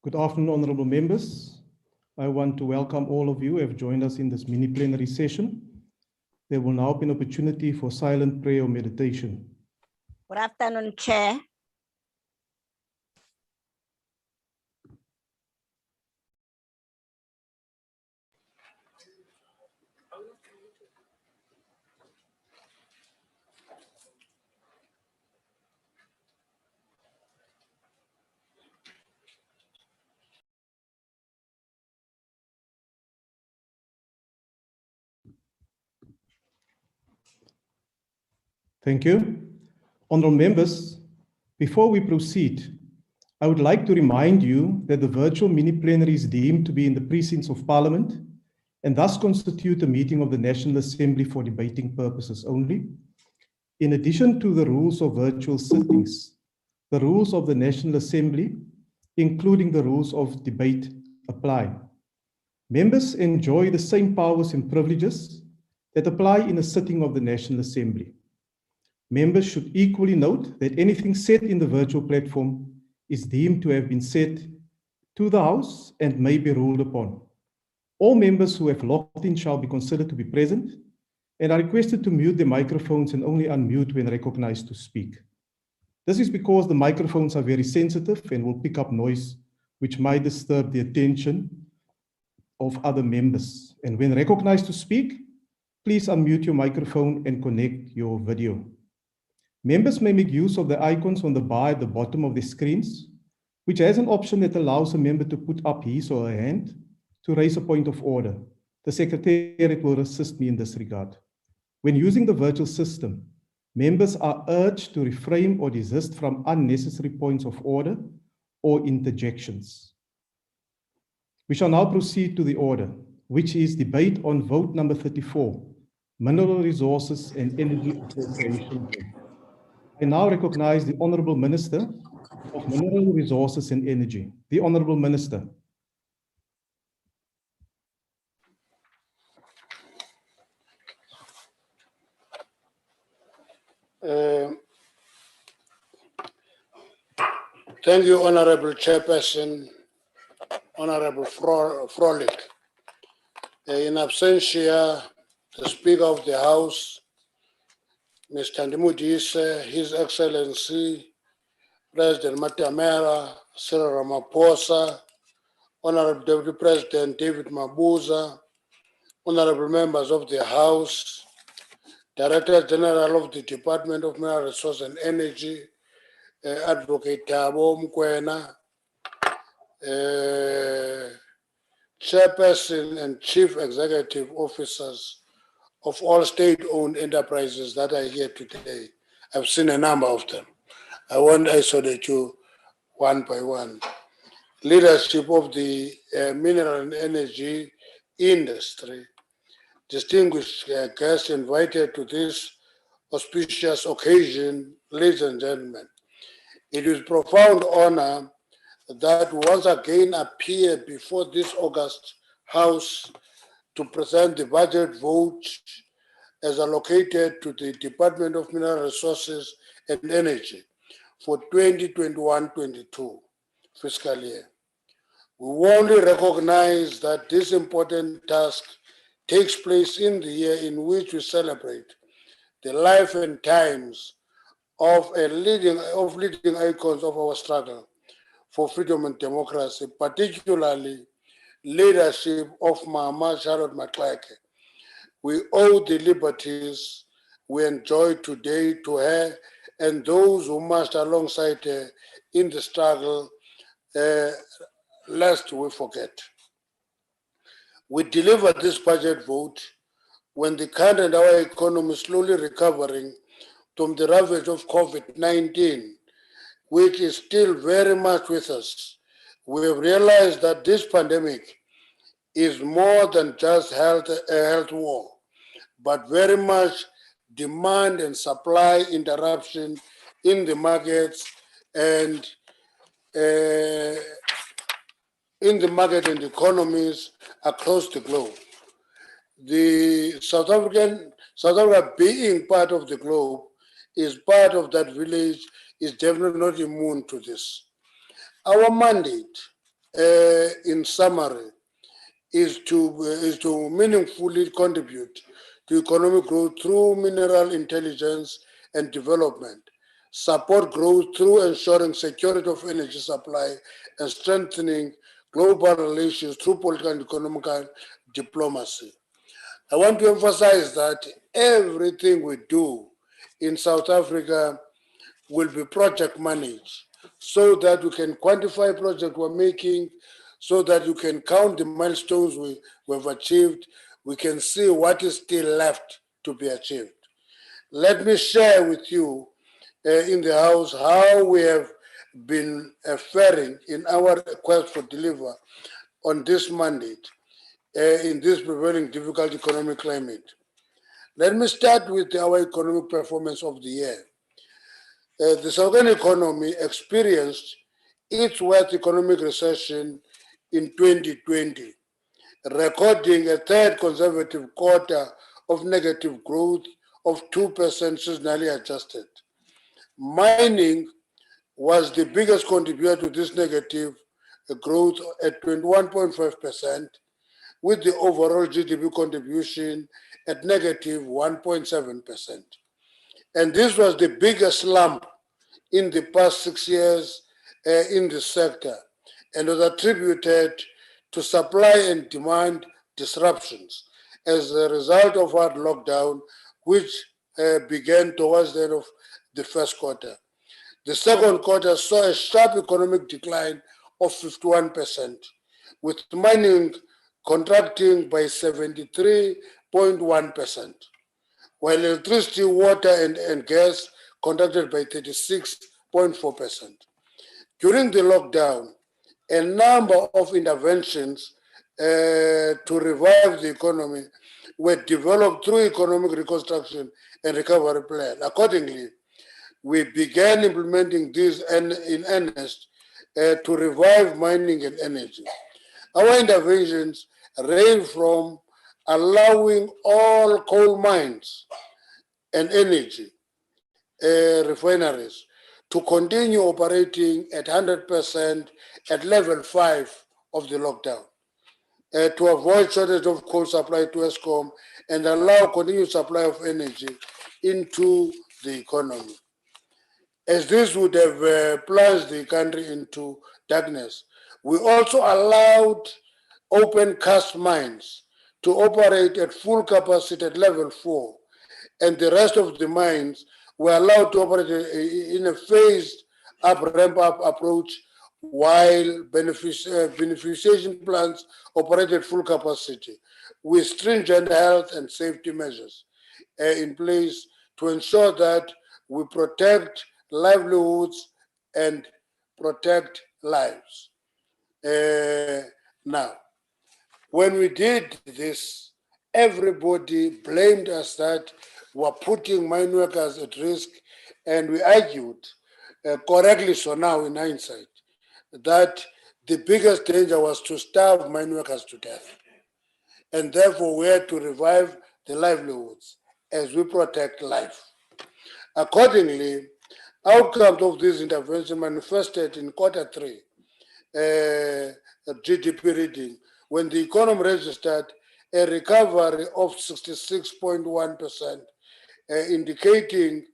Good afternoon, honorable members. I want to welcome all of you who have joined us in this mini plenary session. There will now be an opportunity for silent prayer or meditation. Good afternoon, Chair. Thank you. Honorable members, before we proceed, I would like to remind you that the virtual mini plenary is deemed to be in the precincts of Parliament and thus constitute a meeting of the National Assembly for debating purposes only. In addition to the rules of virtual sittings, the rules of the National Assembly, including the rules of debate, apply. Members enjoy the same powers and privileges that apply in a sitting of the National Assembly. Members should equally note that anything said in the virtual platform is deemed to have been said to the House and may be ruled upon. All members who have logged in shall be considered to be present and are requested to mute their microphones and only unmute when recognized to speak. This is because the microphones are very sensitive and will pick up noise which might disturb the attention of other members. And when recognized to speak, please unmute your microphone and connect your video. Members may make use of the icons on the bar at the bottom of the screens, which has an option that allows a member to put up his or her hand to raise a point of order. The Secretariat will assist me in this regard. When using the virtual system, members are urged to refrain or desist from unnecessary points of order or interjections. We shall now proceed to the order, which is debate on vote number 34, Mineral Resources and Energy Appropriation Bill. I now recognize the Honourable Minister of Mineral Resources and Energy. The Honourable Minister. Thank you, Honourable Chairperson, Honourable Frolic. In absentia, the Speaker of the House, Mr. Ndimudise, His Excellency, President Matamera, Cyril Ramaphosa, Honourable Deputy President David Mabuza, Honourable members of the House, Director General of the Department of Mineral Resources and Energy, Advocate Thabo Mokoena, Chairperson and Chief Executive Officers of all state-owned enterprises that are here today. I've seen a number of them. I won't isolate you one by one. Leadership of the mineral and energy industry, distinguished guests invited to this auspicious occasion, ladies and gentlemen. It is profound honor that once again appear before this august House to present the budget vote as allocated to the Department of Mineral Resources and Energy for 2021-22 fiscal year. We warmly recognize that this important task takes place in the year in which we celebrate the life and times of leading icons of our struggle for freedom and democracy, particularly leadership of Mama Charlotte Maxeke. We owe the liberties we enjoy today to her and those who marched alongside her in the struggle, lest we forget. We delivered this budget vote when the country and our economy is slowly recovering from the ravage of COVID-19, which is still very much with us. We have realized that this pandemic is more than just a health war, but very much demand and supply interruption in the markets and economies across the globe. The South Africa being part of the globe is part of that village, is definitely not immune to this. Our mandate in summary, is to meaningfully contribute to economic growth through mineral intelligence and development, support growth through ensuring security of energy supply, and strengthening global relations through political and economic diplomacy. I want to emphasize that everything we do in South Africa will be project managed so that we can quantify project we're making, so that you can count the milestones we've achieved. We can see what is still left to be achieved. Let me share with you in the House how we have been faring in our quest for deliver on this mandate in this prevailing difficult economic climate. Let me start with our economic performance of the year. The Southern economy experienced its worst economic recession in 2020, recording a third consecutive quarter of negative growth of 2% seasonally adjusted. Mining was the biggest contributor to this negative growth at 21.5%, with the overall GDP contribution at negative 1.7%. And this was the biggest slump in the past 6 years in the sector, and was attributed to supply and demand disruptions as a result of our lockdown, which began towards the end of the first quarter. The second quarter saw a sharp economic decline of 51%, with mining contracting by 73.1%, while electricity, water, and gas contracted by 36.4%. During the lockdown, a number of interventions to revive the economy were developed through economic reconstruction and recovery plan. Accordingly, we began implementing these in earnest to revive mining and energy. Our interventions range from allowing all coal mines and energy refineries to continue operating at 100% at level 5 of the lockdown, to avoid shortage of coal supply to ESCOM and allow continued supply of energy into the economy. As this would have plunged the country into darkness, we also allowed open cast mines to operate at full capacity at level 4, and the rest of the mines were allowed to operate in a phased up ramp-up approach, while beneficiation plants operated at full capacity with stringent health and safety measures in place to ensure that we protect livelihoods and protect lives. Now, when we did this, everybody blamed us that we're putting mine workers at risk, and we argued, correctly so now in hindsight, that the biggest danger was to starve mine workers to death. And therefore we had to revive the livelihoods as we protect life. Accordingly, outcomes of this intervention manifested in Q3 GDP reading, when the economy registered a recovery of 66.1%, indicating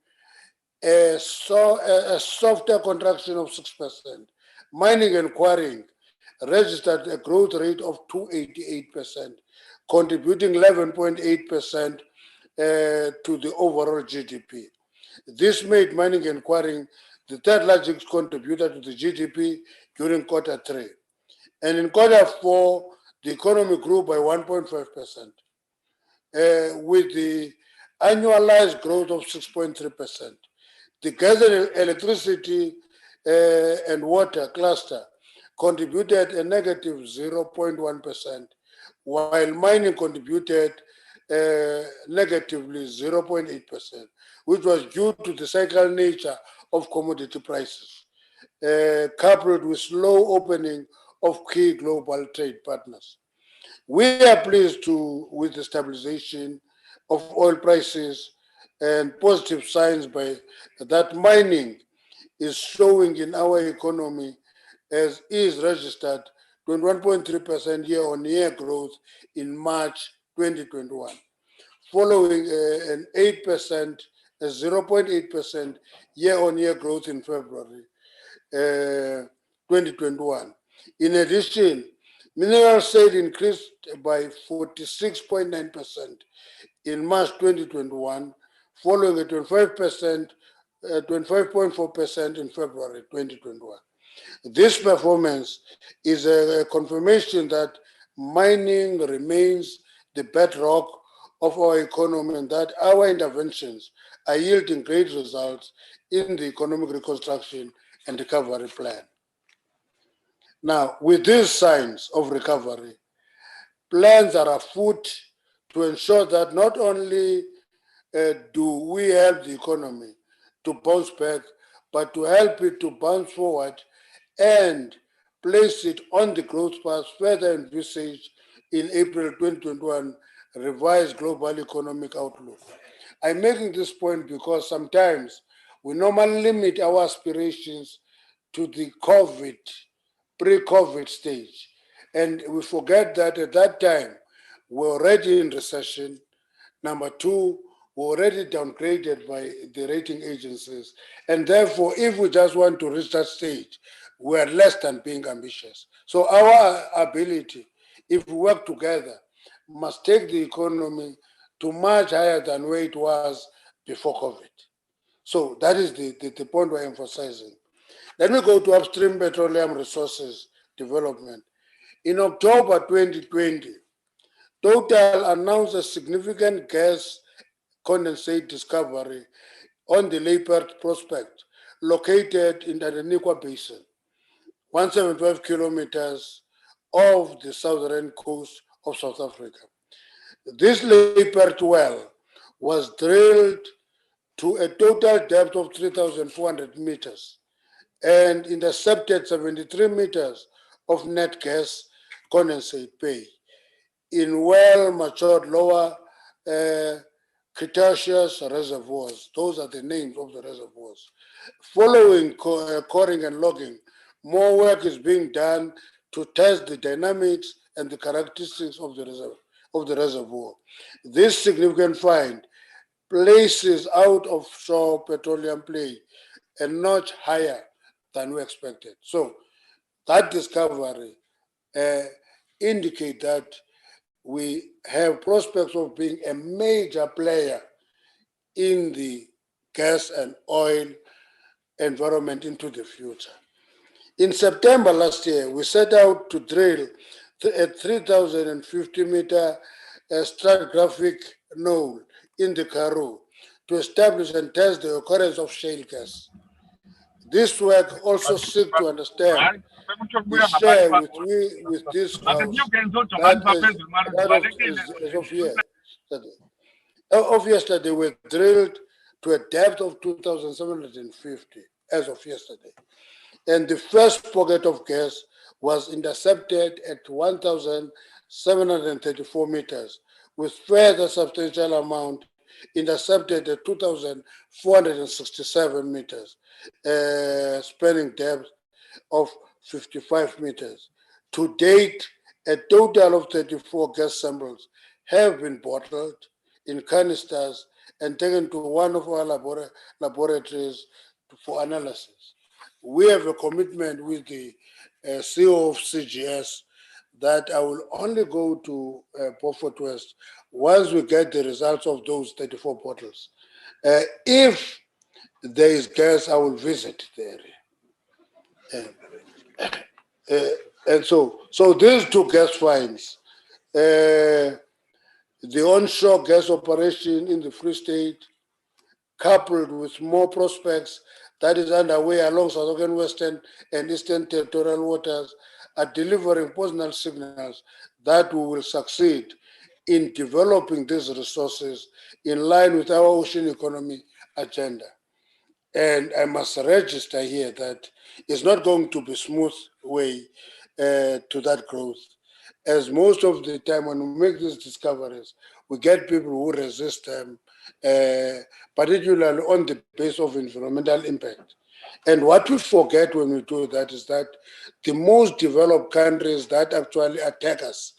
a softer contraction of 6%. Mining and quarrying registered a growth rate of 288%, contributing 11.8% to the overall GDP. This made mining and quarrying the third largest contributor to the GDP during Q3. And in Q4, the economy grew by 1.5%, with the annualized growth of 6.3%. The gas and electricity and water cluster contributed a negative 0.1%, while mining contributed negatively 0.8%, which was due to the cyclical nature of commodity prices, coupled with slow opening of key global trade partners. We are pleased with the stabilization of oil prices and positive signs by that mining is showing in our economy, as is registered 21.3% year-on-year growth in March 2021, following an 8%, a 0.8% year-on-year growth in February 2021. In addition, mineral sales increased by 46.9% in March 2021, following a 25.4% in February 2021. This performance is a confirmation that mining remains the bedrock of our economy and that our interventions are yielding great results in the economic reconstruction and recovery plan. Now, with these signs of recovery, plans are afoot to ensure that not only do we help the economy to bounce back, but to help it to bounce forward and place it on the growth path further envisaged in April 2021 revised global economic outlook. I'm making this point because sometimes we normally limit our aspirations to the pre-COVID stage. And we forget that at that time, we're already in recession. Number two, we're already downgraded by the rating agencies. And therefore, if we just want to reach that stage, we're less than being ambitious. So our ability, if we work together, must take the economy to much higher than where it was before COVID. So that is the point we're emphasizing. Let me go to upstream petroleum resources development. In October 2020, Total announced a significant gas condensate discovery on the Leopard prospect located in the Niqua Basin, 175 kilometers off the southern coast of South Africa. This Leopard well was drilled to a total depth of 3,400 meters and intercepted 73 meters of net gas condensate pay in well-matured lower Cretaceous reservoirs. Those are the names of the reservoirs. Following coring and logging, more work is being done to test the dynamics and the characteristics of the reservoir. This significant find places out offshore petroleum play a notch higher than we expected. So that discovery indicates that we have prospects of being a major player in the gas and oil environment into the future. In September last year, we set out to drill a 3,050-meter stratigraphic knoll in the Karoo to establish and test the occurrence of shale gas. This work also seeks to understand the share with this house of yesterday were drilled to a depth of 2,750 as of yesterday. And the first pocket of gas was intercepted at 1,734 meters, with further substantial amount intercepted at 2,467 meters, spanning depth of 55 meters. To date, a total of 34 gas samples have been bottled in canisters and taken to one of our laboratories for analysis. We have a commitment with the CEO of CGS that I will only go to Beaufort West once we get the results of those 34 bottles. If there is gas, I will visit the area. And so these two gas finds, the onshore gas operation in the Free State, coupled with more prospects that is underway along South African Western and Eastern territorial waters, are delivering positive signals that we will succeed in developing these resources in line with our ocean economy agenda. And I must register here that it's not going to be a smooth way to that growth, as most of the time when we make these discoveries, we get people who resist them, particularly on the basis of environmental impact. And what we forget when we do that is that the most developed countries that actually attack us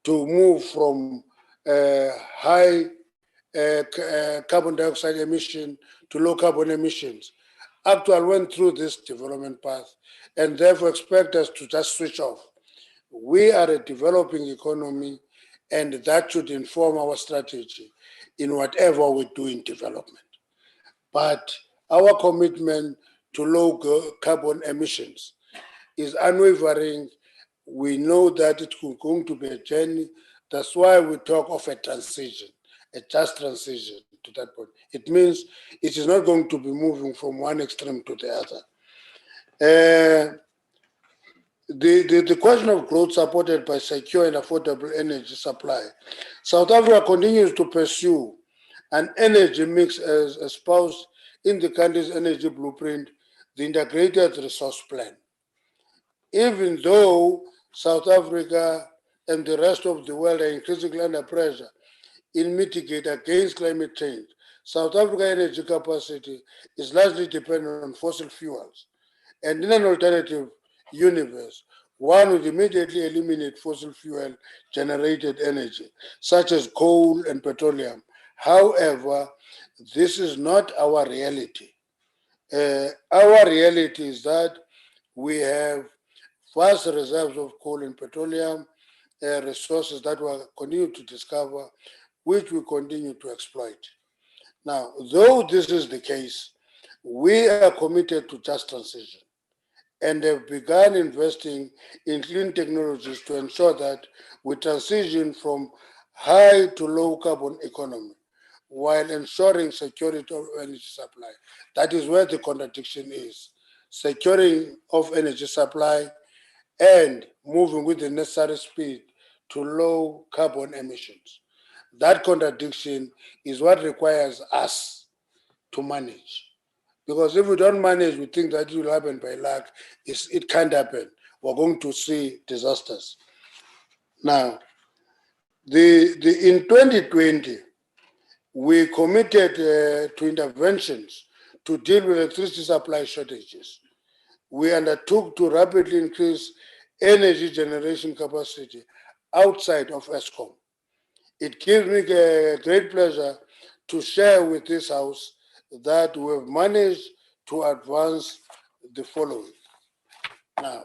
to move from high carbon dioxide emission to low carbon emissions actually went through this development path and therefore expect us to just switch off. We are a developing economy, and that should inform our strategy in whatever we do in development. But our commitment to low carbon emissions is unwavering. We know that it's going to be a journey. That's why we talk of a transition, a just transition to that point. It means it is not going to be moving from one extreme to the other. The question of growth supported by secure and affordable energy supply. South Africa continues to pursue an energy mix as espoused in the country's energy blueprint, the Integrated Resource Plan. Even though South Africa and the rest of the world are increasingly under pressure in mitigate against climate change, South Africa's energy capacity is largely dependent on fossil fuels. And in an alternative universe, one would immediately eliminate fossil fuel generated energy, such as coal and petroleum. However, this is not our reality. Our reality is that we have vast reserves of coal and petroleum resources that we continue to discover, which we continue to exploit. Now, though this is the case, we are committed to just transition and have begun investing in clean technologies to ensure that we transition from high to low carbon economy while ensuring security of energy supply. That is where the contradiction is. Securing of energy supply and moving with the necessary speed to low carbon emissions. That contradiction is what requires us to manage. Because if we don't manage, we think that it will happen by luck. It can't happen. We're going to see disasters. Now, in 2020, we committed to interventions to deal with electricity supply shortages. We undertook to rapidly increase energy generation capacity outside of ESCOM. It gives me great pleasure to share with this House that we have managed to advance the following. Now,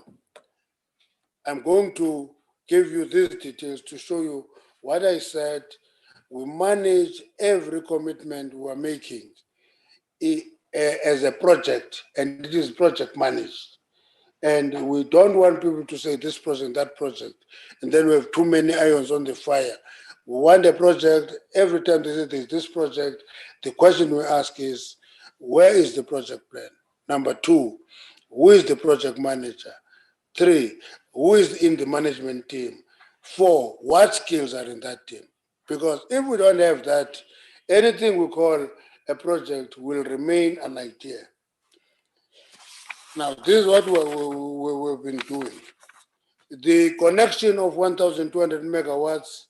I'm going to give you these details to show you what I said. We manage every commitment we're making as a project, and it is project managed. And we don't want people to say this project, that project, and then we have too many irons on the fire. We want a project. Every time they say there's this project, the question we ask is, where is the project plan? Number two, who is the project manager? Three, who is in the management team? Four, what skills are in that team? Because if we don't have that, anything we call a project will remain an idea. Now, this is what we've been doing. The connection of 1,200 megawatts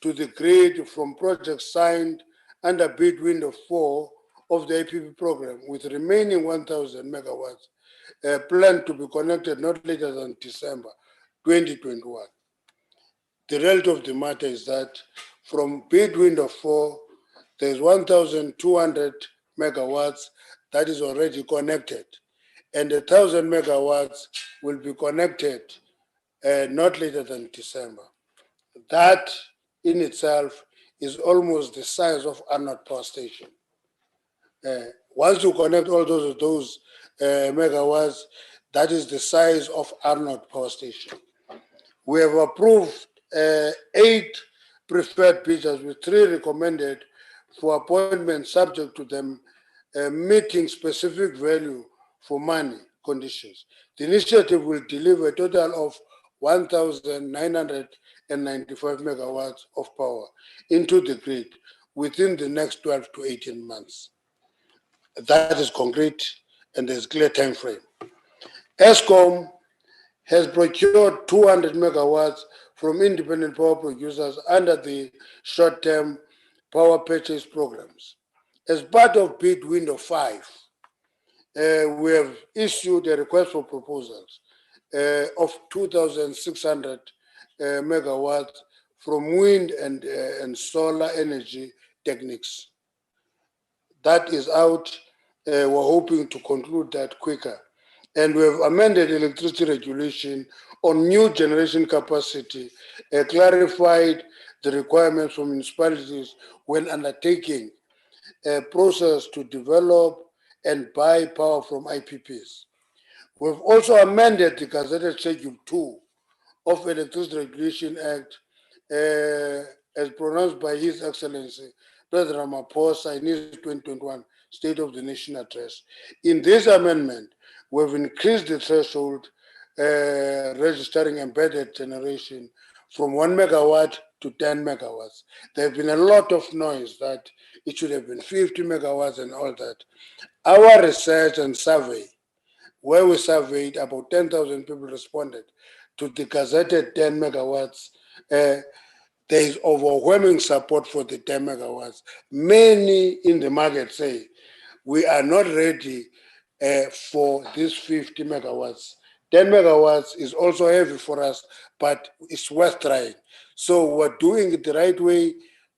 to the grid from projects signed under bid window 4 of the APP program, with remaining 1,000 megawatts planned to be connected not later than December 2021. The reality of the matter is that from bid window 4, there's 1,200 megawatts that is already connected, and 1,000 megawatts will be connected not later than December. That in itself is almost the size of Arnott Power Station. Once you connect all those megawatts, that is the size of Arnott Power Station. We have approved 8 preferred bidders with 3 recommended for appointment, subject to them meeting specific value for money conditions. The initiative will deliver a total of 1,995 megawatts of power into the grid within the next 12 to 18 months. That is concrete, and there's clear time frame. ESCOM has procured 200 megawatts from independent power producers under the short-term power purchase programs. As part of bid window 5, we have issued a request for proposals of 2,600 megawatts from wind and solar energy techniques. That is out. We're hoping to conclude that quicker. And we have amended electricity regulation on new generation capacity, clarified the requirements for municipalities when undertaking a process to develop and buy power from IPPs. We've also amended the Gazetted Schedule 2 of Electricity Regulation Act as pronounced by His Excellency President Ramaphosa in his 2021 State of the Nation address. In this amendment, we've increased the threshold registering embedded generation from 1 megawatt to 10 megawatts. There's been a lot of noise that it should have been 50 megawatts and all that. Our research and survey, where we surveyed about 10,000 people responded to the gazetted 10 megawatts, there is overwhelming support for the 10 megawatts. Many in the market say, we are not ready for these 50 megawatts. 10 megawatts is also heavy for us, but it's worth trying. So we're doing it the right way,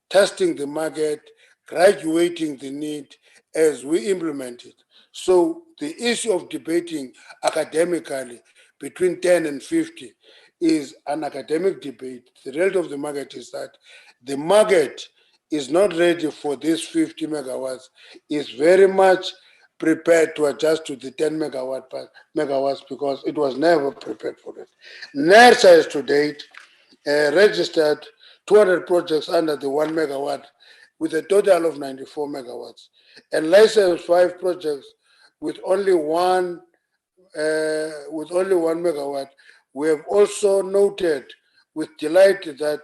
testing the market, graduating the need as we implement it. So the issue of debating academically between 10 and 50 is an academic debate. The reality of the market is that the market is not ready for this 50 megawatts, is very much prepared to adjust to the 10 megawatts because it was never prepared for it. NERSA has to date registered 200 projects under the 1 megawatt with a total of 94 megawatts and licensed 5 projects with only one megawatt. We have also noted with delight that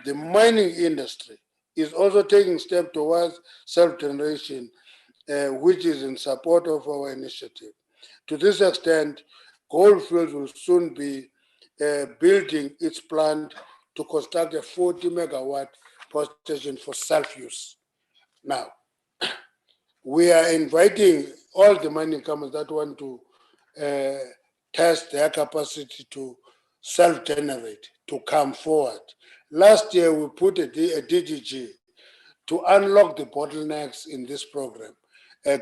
the mining industry is also taking steps towards self-generation, which is in support of our initiative. To this extent, Goldfields will soon be building its plant to construct a 40 megawatt power station for self-use. Now, we are inviting all the mining companies that want to test their capacity to self-generate to come forward. Last year, we put a DGG to unlock the bottlenecks in this program.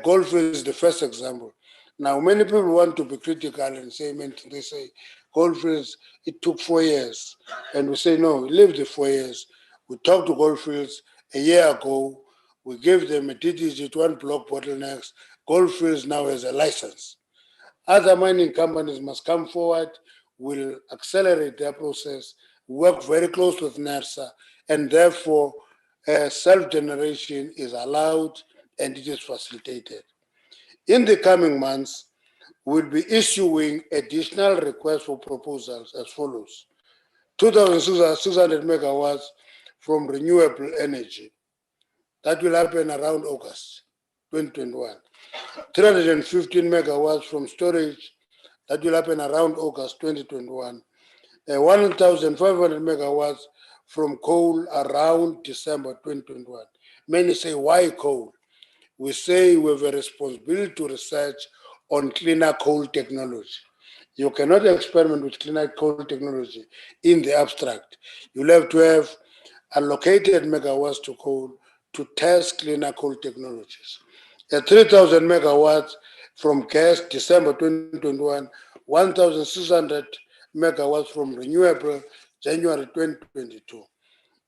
Goldfields is the first example. Now, many people want to be critical and say, they say, Goldfields, it took 4 years. And we say, no, leave the 4 years. We talked to Goldfields a year ago. We gave them a DDG to unblock bottlenecks. Goldfields now has a license. Other mining companies must come forward, will accelerate their process, work very close with NERSA, and therefore self-generation is allowed and it is facilitated. In the coming months, we'll be issuing additional requests for proposals as follows. 2,600 megawatts from renewable energy. That will happen around August 2021. 315 megawatts from storage. That will happen around August 2021. 1,500 megawatts from coal around December 2021. Many say, why coal? We say we have a responsibility to research on cleaner coal technology. You cannot experiment with cleaner coal technology in the abstract. You'll have to have allocated megawatts to coal to test cleaner coal technologies. 3,000 megawatts from gas, December 2021, 1,600 megawatts from renewable, January 2022.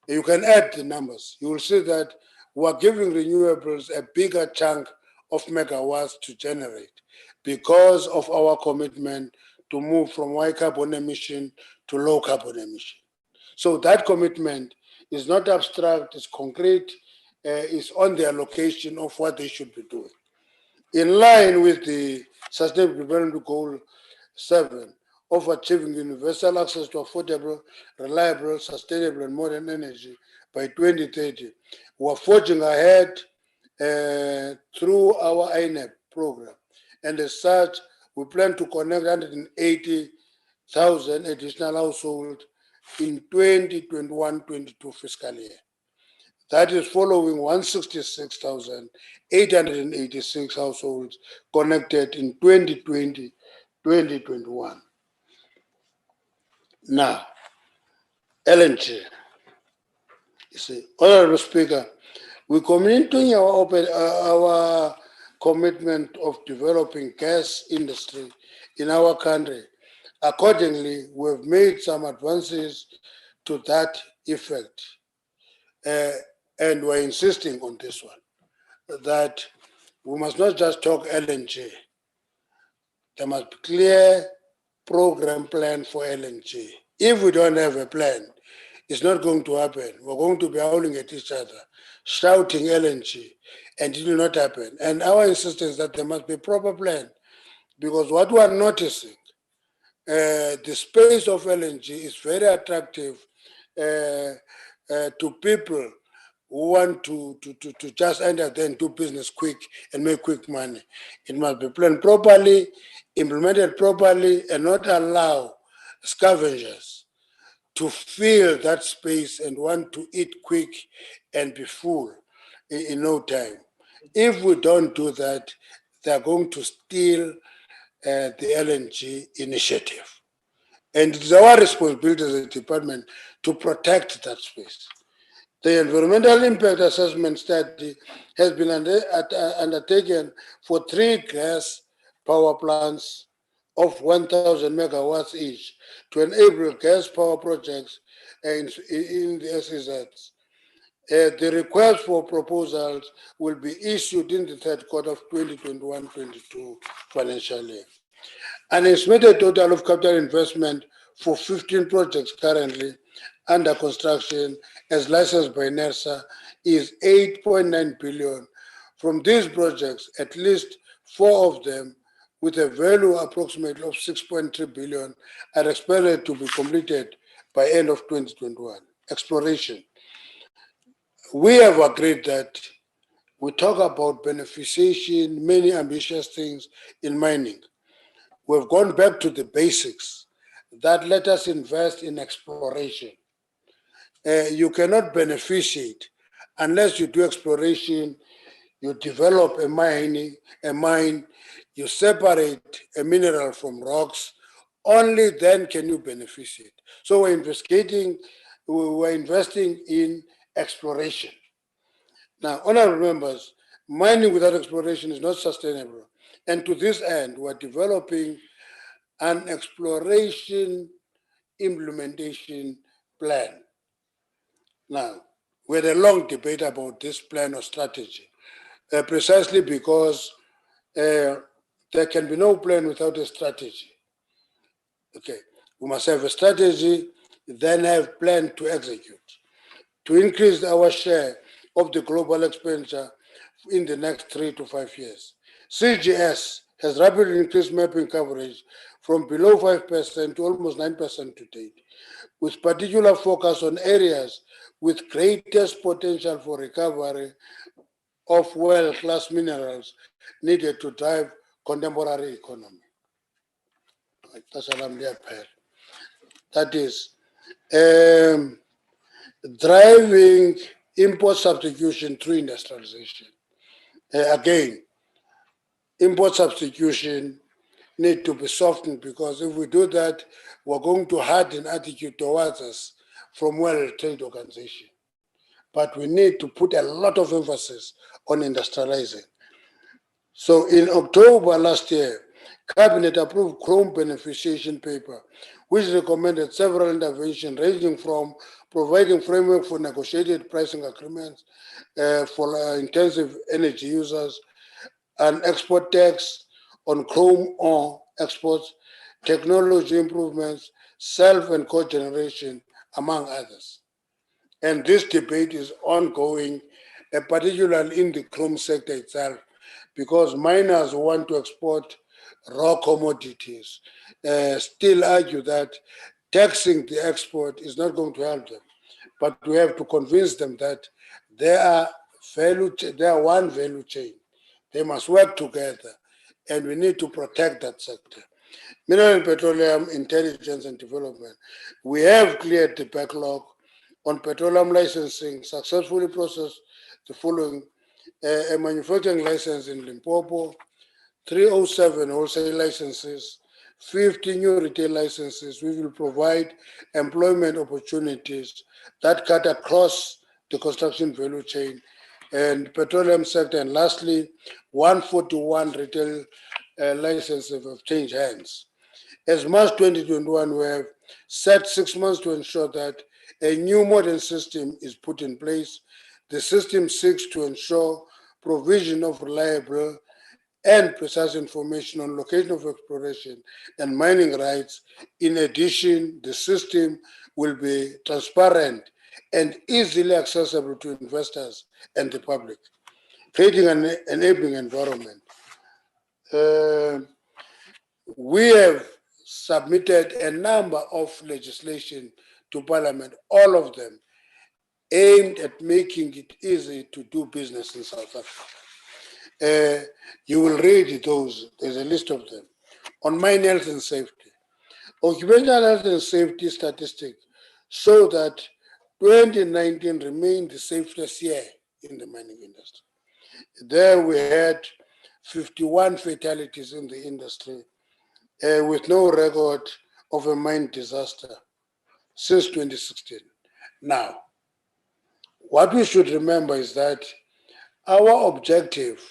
You can add the numbers. You will see that we're giving renewables a bigger chunk of megawatts to generate because of our commitment to move from high carbon emission to low carbon emission. So that commitment is not abstract, it's concrete, it's on the allocation of what they should be doing. In line with the Sustainable Development Goal 7 of achieving universal access to affordable, reliable, sustainable, and modern energy by 2030, we're forging ahead through our INEP program. And as such, we plan to connect 180,000 additional households in 2021-22 fiscal year. That is following 166,886 households connected in 2020-2021. Now, LNG. You see, Honorable Speaker, we continue our commitment of developing gas industry in our country. Accordingly, we have made some advances to that effect, and we're insisting on this one, that we must not just talk LNG. There must be clear program plan for LNG. If we don't have a plan, it's not going to happen. We're going to be howling at each other, shouting LNG, and it will not happen. And our insistence is that there must be a proper plan, because what we are noticing, the space of LNG is very attractive to people who want to just enter there and do business quick and make quick money. It must be planned properly, implemented properly, and not allow scavengers to fill that space and want to eat quick and be full in no time. If we don't do that, they're going to steal the LNG initiative. And it's our responsibility as a department to protect that space. The environmental impact assessment study has been undertaken for 3 gas power plants of 1,000 megawatts each to enable gas power projects in the SEZs. The request for proposals will be issued in the third quarter of 2021-22 financial year. An estimated total of capital investment for 15 projects currently under construction as licensed by NERSA is 8.9 billion. From these projects, at least 4 of them with a value approximately of 6.3 billion are expected to be completed by end of 2021. Exploration. We have agreed that we talk about beneficiation, many ambitious things in mining. We've gone back to the basics, that let us invest in exploration. You cannot beneficiate unless you do exploration, you develop a mine, you separate a mineral from rocks, only then can you beneficiate. So we're investing in exploration. Now, honorable members, mining without exploration is not sustainable. And to this end, we're developing an exploration implementation plan. Now, we had a long debate about this plan or strategy, precisely because there can be no plan without a strategy. Okay, we must have a strategy, then have plan to execute, to increase our share of the global expenditure in the next 3 to 5 years. CGS has rapidly increased mapping coverage from below 5% to almost 9% to date, with particular focus on areas with greatest potential for recovery of world-class minerals needed to drive contemporary economy. That is driving import substitution through industrialization. Again, import substitution need to be softened, because if we do that, we're going to harden attitude towards us from World Trade Organization. But we need to put a lot of emphasis on industrializing. So in October last year, Cabinet approved Chrome beneficiation paper, which recommended several interventions ranging from providing framework for negotiated pricing agreements for intensive energy users, an export tax on chrome ore exports, technology improvements, self and cogeneration, among others. And this debate is ongoing, particularly in the chrome sector itself, because miners who want to export raw commodities still argue that taxing the export is not going to help them. But we have to convince them that they are one value chain. They must work together, and we need to protect that sector. Mineral and petroleum intelligence and development. We have cleared the backlog on petroleum licensing successfully processed the following: a manufacturing license in Limpopo, 307 wholesale licenses, 50 new retail licenses. We will provide employment opportunities that cut across the construction value chain and petroleum sector. And lastly, 141 retail licenses have changed hands. As March 2021, we have set 6 months to ensure that a new modern system is put in place. The system seeks to ensure provision of reliable and precise information on location of exploration and mining rights. In addition, the system will be transparent and easily accessible to investors and the public, creating an enabling environment. We have submitted a number of legislation to Parliament, all of them aimed at making it easy to do business in South Africa. You will read those, there's a list of them. On mine health and safety. Occupational health and safety statistics show that 2019 remained the safest year in the mining industry. There we had 51 fatalities in the industry with no record of a mine disaster since 2016. Now, what we should remember is that our objective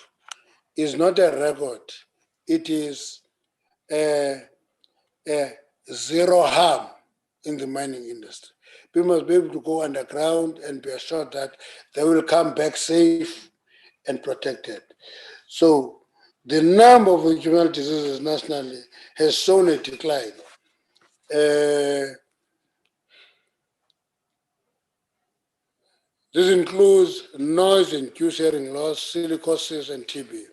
is not a record, it is a zero harm in the mining industry. People must be able to go underground and be assured that they will come back safe and protected. So the number of occupational diseases nationally has shown a decline. This includes noise-induced hearing loss, silicosis, and TB.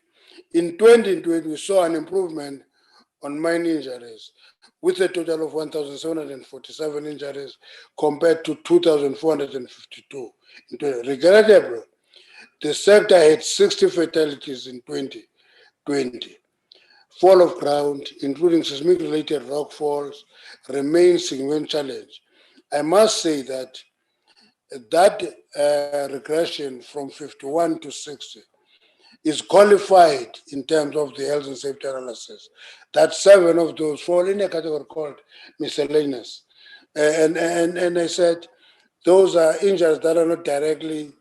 In 2020, we saw an improvement on mine injuries, with a total of 1,747 injuries compared to 2,452. Regrettably, the sector had 60 fatalities in 2020. Fall of ground, including seismic-related rock falls, remains a significant challenge. I must say that regression from 51 to 60 is qualified in terms of the health and safety analysis. That 7 of those fall in a category called miscellaneous. And I said, those are injuries that are not directly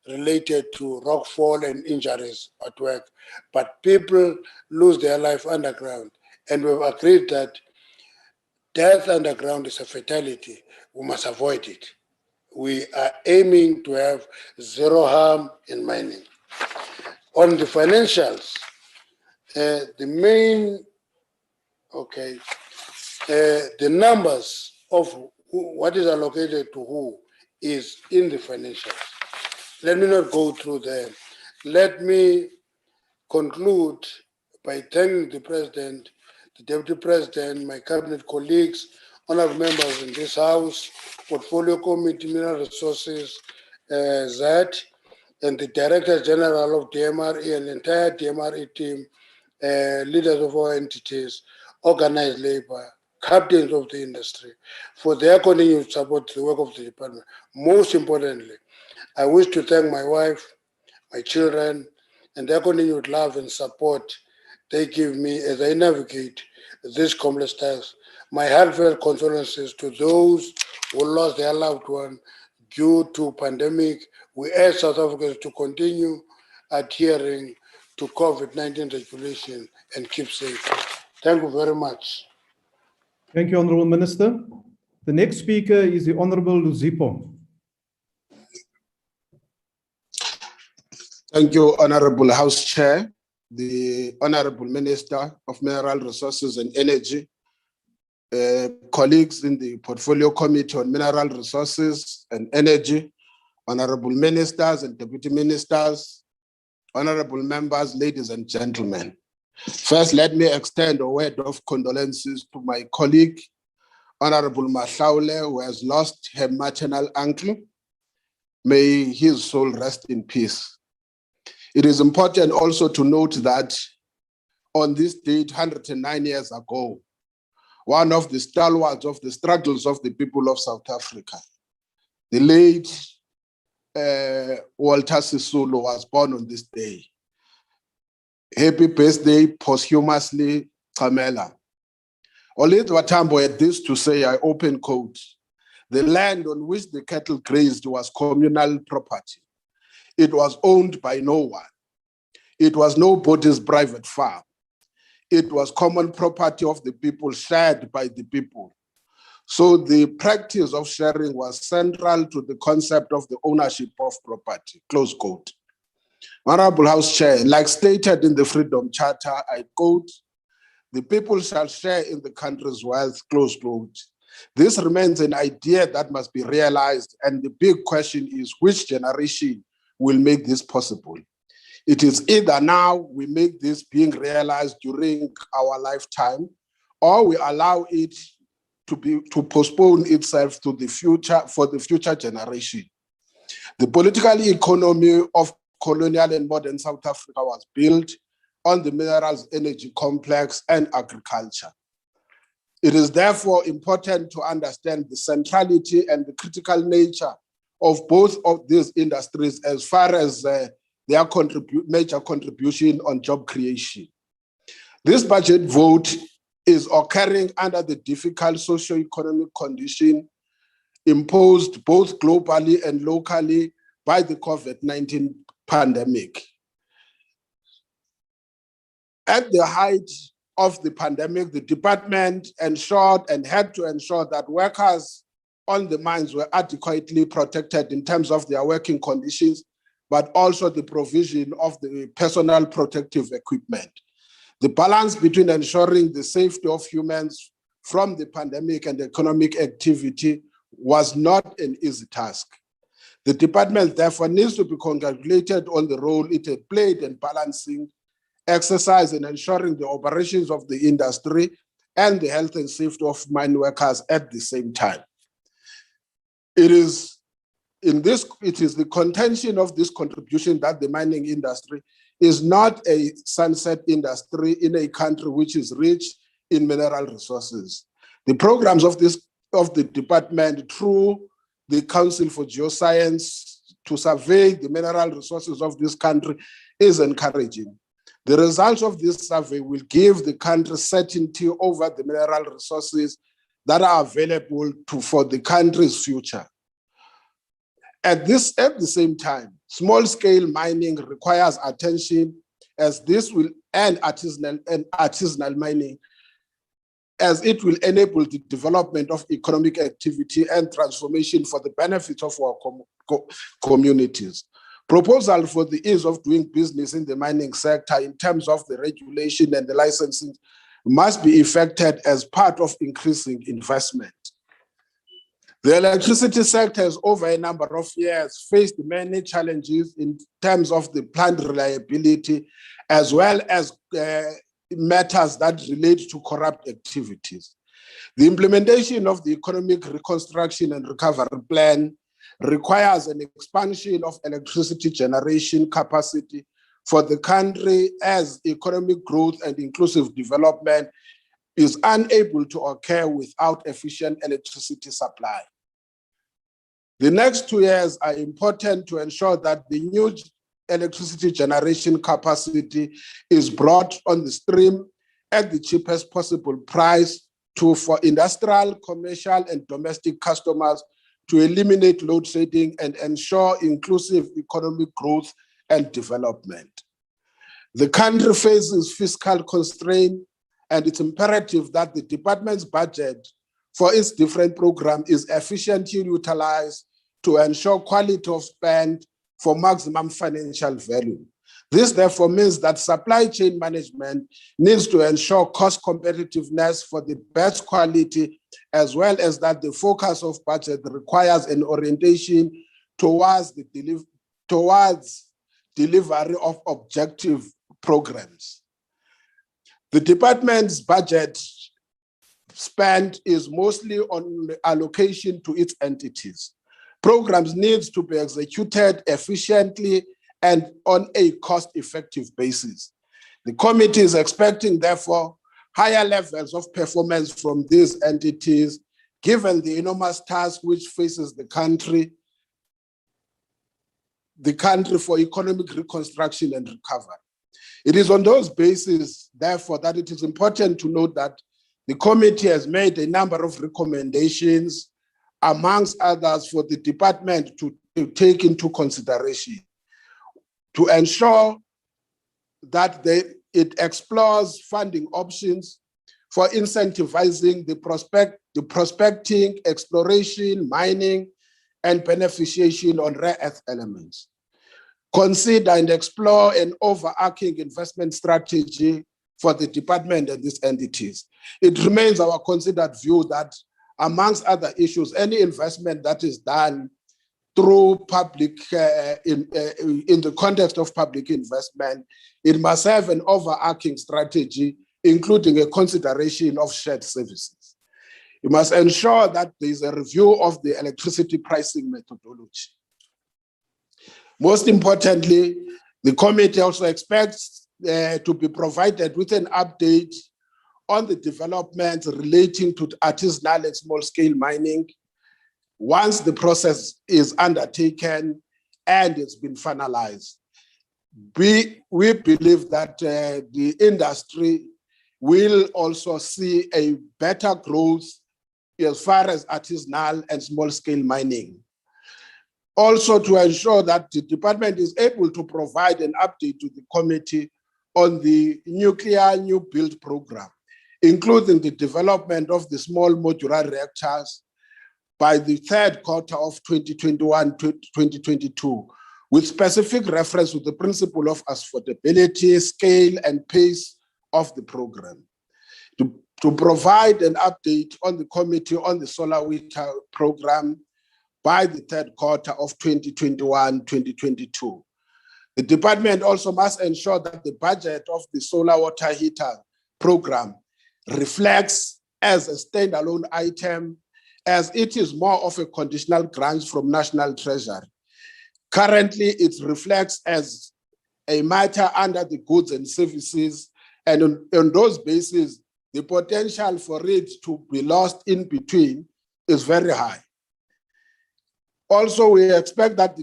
related to rockfall and injuries at work, but people lose their life underground. And we've agreed that death underground is a fatality. We must avoid it. We are aiming to have zero harm in mining. On the financials, the numbers of what is allocated to who is in the financials. Let me not go through them. Let me conclude by thanking the President, the Deputy President, my cabinet colleagues, honorable members in this House, Portfolio Committee, Mineral Resources, ZAT, and the Director General of DMRE and the entire DMRE team, leaders of our entities, organized labor, captains of the industry, for their continued support to the work of the department. Most importantly, I wish to thank my wife, my children, and their continued love and support they give me as I navigate this complex task. My heartfelt condolences to those who lost their loved one due to pandemic. We urge South Africans to continue adhering to COVID-19 regulation and keep safe. Thank you very much. Thank you, Honourable Minister. The next speaker is the Honourable Luzipo. Thank you, Honourable House Chair, the Honourable Minister of Mineral Resources and Energy, colleagues in the Portfolio Committee on Mineral Resources and Energy, Honourable Ministers and Deputy Ministers, Honourable Members, ladies and gentlemen. First, let me extend a word of condolences to my colleague, Honourable Mahlaule, who has lost her maternal uncle. May his soul rest in peace. It is important also to note that on this date, 109 years ago, one of the stalwarts of the struggles of the people of South Africa, The late Walter Sisulu was born on this day. Happy birthday, posthumously, Kamela. Olid Watambo had this to say, I open quote, the land on which the cattle grazed was communal property. It was owned by no one. It was nobody's private farm. It was common property of the people, shared by the people. So the practice of sharing was central to the concept of the ownership of property, close quote. Honorable House Chair, like stated in the Freedom Charter, I quote, the people shall share in the country's wealth, close quote. This remains an idea that must be realized, and the big question is which generation will make this possible? It is either now we make this being realized during our lifetime, or we allow it to postpone itself to the future for the future generation. The political economy of colonial and modern South Africa was built on the minerals energy complex and agriculture. It is therefore important to understand the centrality and the critical nature of both of these industries as far as their major contribution on job creation. This budget vote is occurring under the difficult socio-economic condition imposed both globally and locally by the COVID-19 pandemic. At the height of the pandemic, the department ensured and had to ensure that workers on the mines were adequately protected in terms of their working conditions, but also the provision of the personal protective equipment. The balance between ensuring the safety of humans from the pandemic and economic activity was not an easy task. The department therefore needs to be congratulated on the role it had played in balancing exercise in ensuring the operations of the industry and the health and safety of mine workers at the same time. It is the contention of this contribution that the mining industry is not a sunset industry in a country which is rich in mineral resources. The programs of the department through the Council for Geoscience to survey the mineral resources of this country is encouraging. The results of this survey will give the country certainty over the mineral resources that are available for the country's future. At the same time, small-scale mining requires attention as this will end artisanal mining, as it will enable the development of economic activity and transformation for the benefit of our communities. Proposal for the ease of doing business in the mining sector in terms of the regulation and the licensing must be effected as part of increasing investment. The electricity sector has over a number of years faced many challenges in terms of the plant reliability, as well as matters that relate to corrupt activities. The implementation of the Economic Reconstruction and Recovery Plan requires an expansion of electricity generation capacity for the country as economic growth and inclusive development is unable to occur without efficient electricity supply. The next 2 years are important to ensure that the new electricity generation capacity is brought on the stream at the cheapest possible price for industrial, commercial, and domestic customers to eliminate load shedding and ensure inclusive economic growth and development. The country faces fiscal constraint, and it's imperative that the department's budget for its different programs is efficiently utilized to ensure quality of spend for maximum financial value. This therefore means that supply chain management needs to ensure cost competitiveness for the best quality, as well as that the focus of budget requires an orientation towards delivery of objective programs. The department's budget spend is mostly on allocation to its entities. Programs need to be executed efficiently and on a cost-effective basis. The committee is expecting, therefore, higher levels of performance from these entities, given the enormous task which faces the country the country for economic reconstruction and recovery. It is on those bases, therefore, that it is important to note that the committee has made a number of recommendations, amongst others, for the department to take into consideration to ensure that it explores funding options for incentivizing the prospecting, exploration, mining, and beneficiation on rare earth elements. Consider and explore an overarching investment strategy for the department and these entities. It remains our considered view that, amongst other issues, any investment that is done through public, in the context of public investment, it must have an overarching strategy, including a consideration of shared services. You must ensure that there is a review of the electricity pricing methodology. Most importantly, the committee also expects to be provided with an update on the developments relating to artisanal and small-scale mining once the process is undertaken and it's been finalized. We believe that the industry will also see a better growth as far as artisanal and small-scale mining. Also, to ensure that the department is able to provide an update to the committee on the nuclear new build program, including the development of the small modular reactors by the third quarter of 2021-2022, with specific reference to the principle of affordability, scale, and pace of the program. To provide an update on the committee on the solar winter program by the third quarter of 2021-2022. The department also must ensure that the budget of the solar water heater program reflects as a standalone item, as it is more of a conditional grant from National Treasury. Currently, it reflects as a matter under the goods and services, and on those bases, the potential for it to be lost in between is very high. Also, we expect that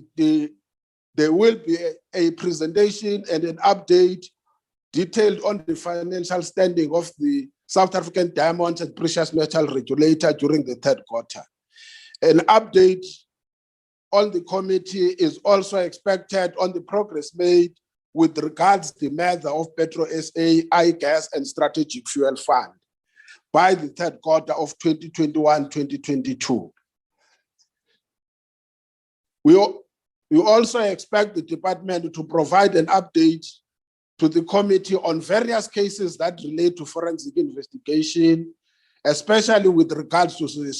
there will be a presentation and an update detailed on the financial standing of the South African Diamonds and Precious Metal Regulator during the third quarter. An update on the committee is also expected on the progress made with regards to the matter of Petro SA, iGas, and Strategic Fuel Fund by the third quarter of 2021-2022. We also expect the department to provide an update to the committee on various cases that relate to forensic investigation, especially with regards to the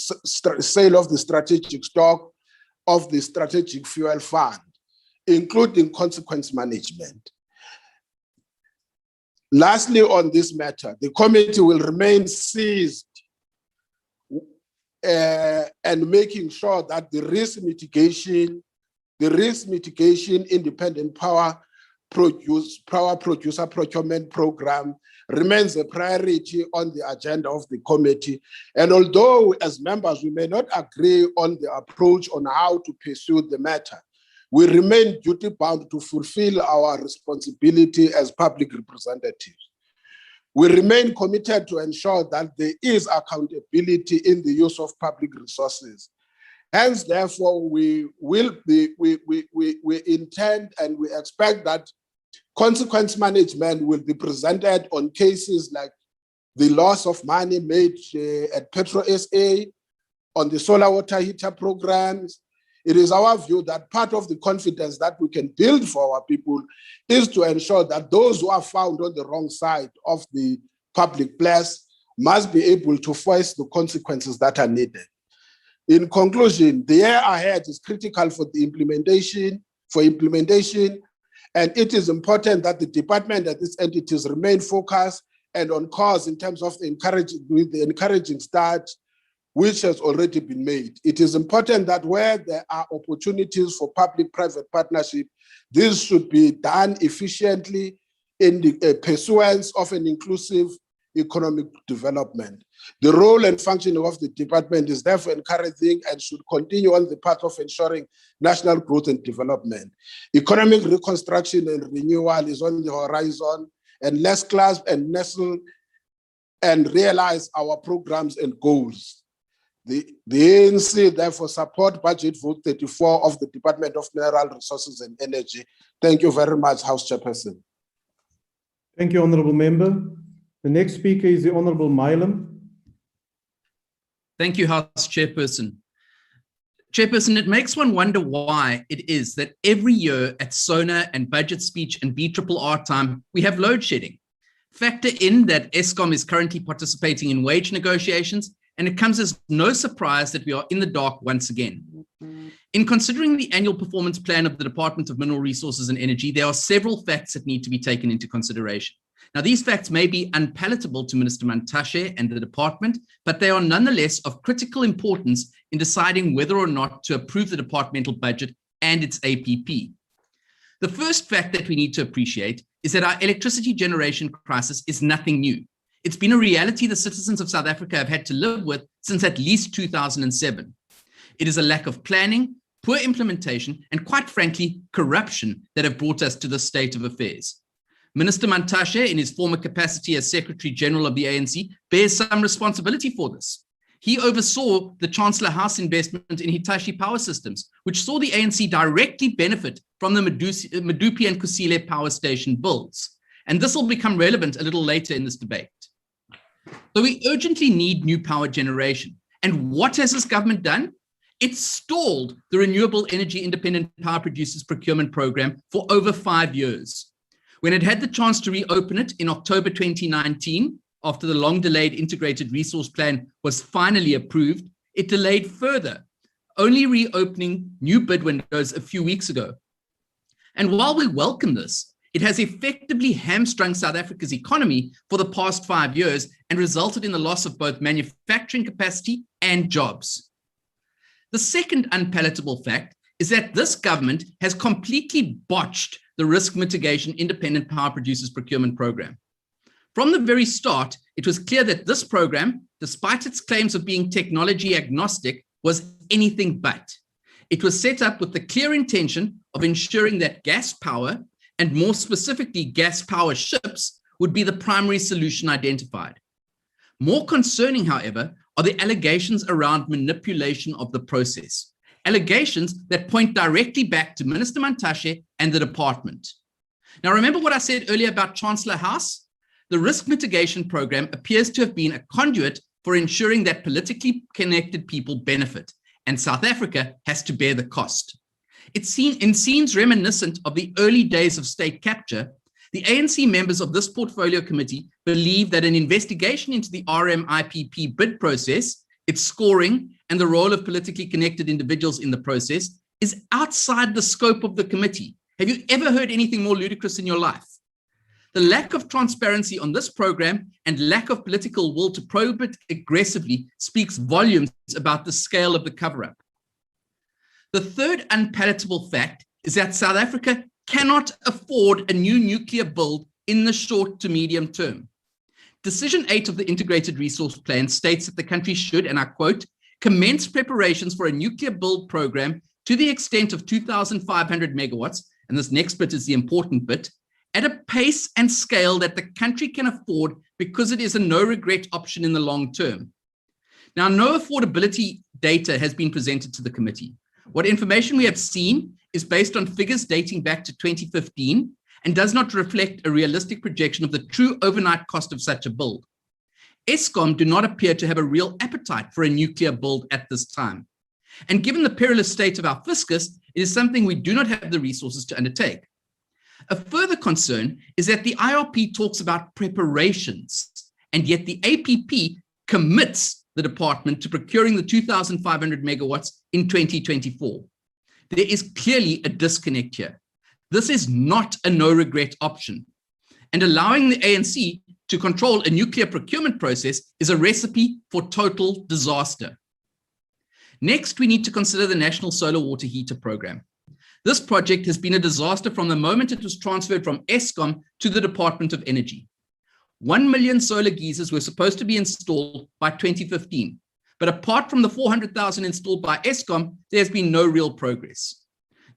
sale of the strategic stock of the Strategic Fuel Fund, including consequence management. Lastly, on this matter, the committee will remain seized and making sure that the risk mitigation independent power producer procurement program remains a priority on the agenda of the committee. And although as members, we may not agree on the approach on how to pursue the matter, we remain duty bound to fulfill our responsibility as public representatives. We remain committed to ensure that there is accountability in the use of public resources. Hence, therefore, we intend and we expect that consequence management will be presented on cases like the loss of money made at Petro SA, on the solar water heater programs. It is our view that part of the confidence that we can build for our people is to ensure that those who are found on the wrong side of the public place must be able to face the consequences that are needed. In conclusion, the year ahead is critical for implementation, and it is important that the department and these entities remain focused and on course in terms of the encouraging start which has already been made. It is important that where there are opportunities for public-private partnership, this should be done efficiently in the pursuance of an inclusive economic development. The role and functioning of the department is therefore encouraging and should continue on the path of ensuring national growth and development. Economic reconstruction and renewal is on the horizon, and let's clasp and nestle and realize our programs and goals. The ANC therefore support budget vote 34 of the Department of Mineral Resources and Energy. Thank you very much, House Chairperson. Thank you, Honourable Member. The next speaker is the Honourable Milam. Thank you, House Chairperson. Chairperson, it makes one wonder why it is that every year at SONA and budget speech and BRRR time, we have load shedding. Factor in that Eskom is currently participating in wage negotiations, and it comes as no surprise that we are in the dark once again. In considering the annual performance plan of the Department of Mineral Resources and Energy, there are several facts that need to be taken into consideration. Now, these facts may be unpalatable to Minister Mantashe and the department, but they are nonetheless of critical importance in deciding whether or not to approve the departmental budget and its APP. The first fact that we need to appreciate is that our electricity generation crisis is nothing new. It's been a reality the citizens of South Africa have had to live with since at least 2007. It is a lack of planning, poor implementation, and quite frankly, corruption that have brought us to this state of affairs. Minister Mantashe, in his former capacity as Secretary General of the ANC, bears some responsibility for this. He oversaw the Chancellor House investment in Hitachi Power Systems, which saw the ANC directly benefit from the Medupi and Kusile power station builds. And this will become relevant a little later in this debate. So we urgently need new power generation. And what has this government done? It stalled the Renewable Energy Independent Power Producers Procurement Program for over 5 years. When it had the chance to reopen it in October 2019, after the long-delayed Integrated Resource Plan was finally approved, it delayed further, only reopening new bid windows a few weeks ago. And while we welcome this, it has effectively hamstrung South Africa's economy for the past 5 years and resulted in the loss of both manufacturing capacity and jobs. The second unpalatable fact is that this government has completely botched the Risk Mitigation Independent Power Producers Procurement Program. From the very start, it was clear that this program, despite its claims of being technology agnostic, was anything but. It was set up with the clear intention of ensuring that gas power, and more specifically gas power ships, would be the primary solution identified. More concerning, however, are the allegations around manipulation of the process. Allegations that point directly back to Minister Mantashe and the department. Now, remember what I said earlier about Chancellor House? The risk mitigation program appears to have been a conduit for ensuring that politically connected people benefit, and South Africa has to bear the cost. It's seen in scenes reminiscent of the early days of state capture. The ANC members of this portfolio committee believe that an investigation into the RMIPP bid process, its scoring, and the role of politically connected individuals in the process is outside the scope of the committee. Have you ever heard anything more ludicrous in your life? The lack of transparency on this program and lack of political will to probe it aggressively speaks volumes about the scale of the cover-up. The third unpalatable fact is that South Africa cannot afford a new nuclear build in the short to medium term. Decision 8 of the Integrated Resource Plan states that the country should, and I quote, commence preparations for a nuclear build program to the extent of 2,500 megawatts, and this next bit is the important bit, at a pace and scale that the country can afford because it is a no-regret option in the long term. Now, no affordability data has been presented to the committee. What information we have seen is based on figures dating back to 2015 and does not reflect a realistic projection of the true overnight cost of such a build. Eskom do not appear to have a real appetite for a nuclear build at this time. And given the perilous state of our fiscus, it is something we do not have the resources to undertake. A further concern is that the IRP talks about preparations, and yet the APP commits the department to procuring the 2,500 megawatts in 2024. There is clearly a disconnect here. This is not a no-regret option, and allowing the ANC to control a nuclear procurement process is a recipe for total disaster. Next, we need to consider the National Solar Water Heater Program. This project has been a disaster from the moment it was transferred from Eskom to the Department of Energy. 1 million solar geysers were supposed to be installed by 2015. But apart from the 400,000 installed by Eskom, there's been no real progress.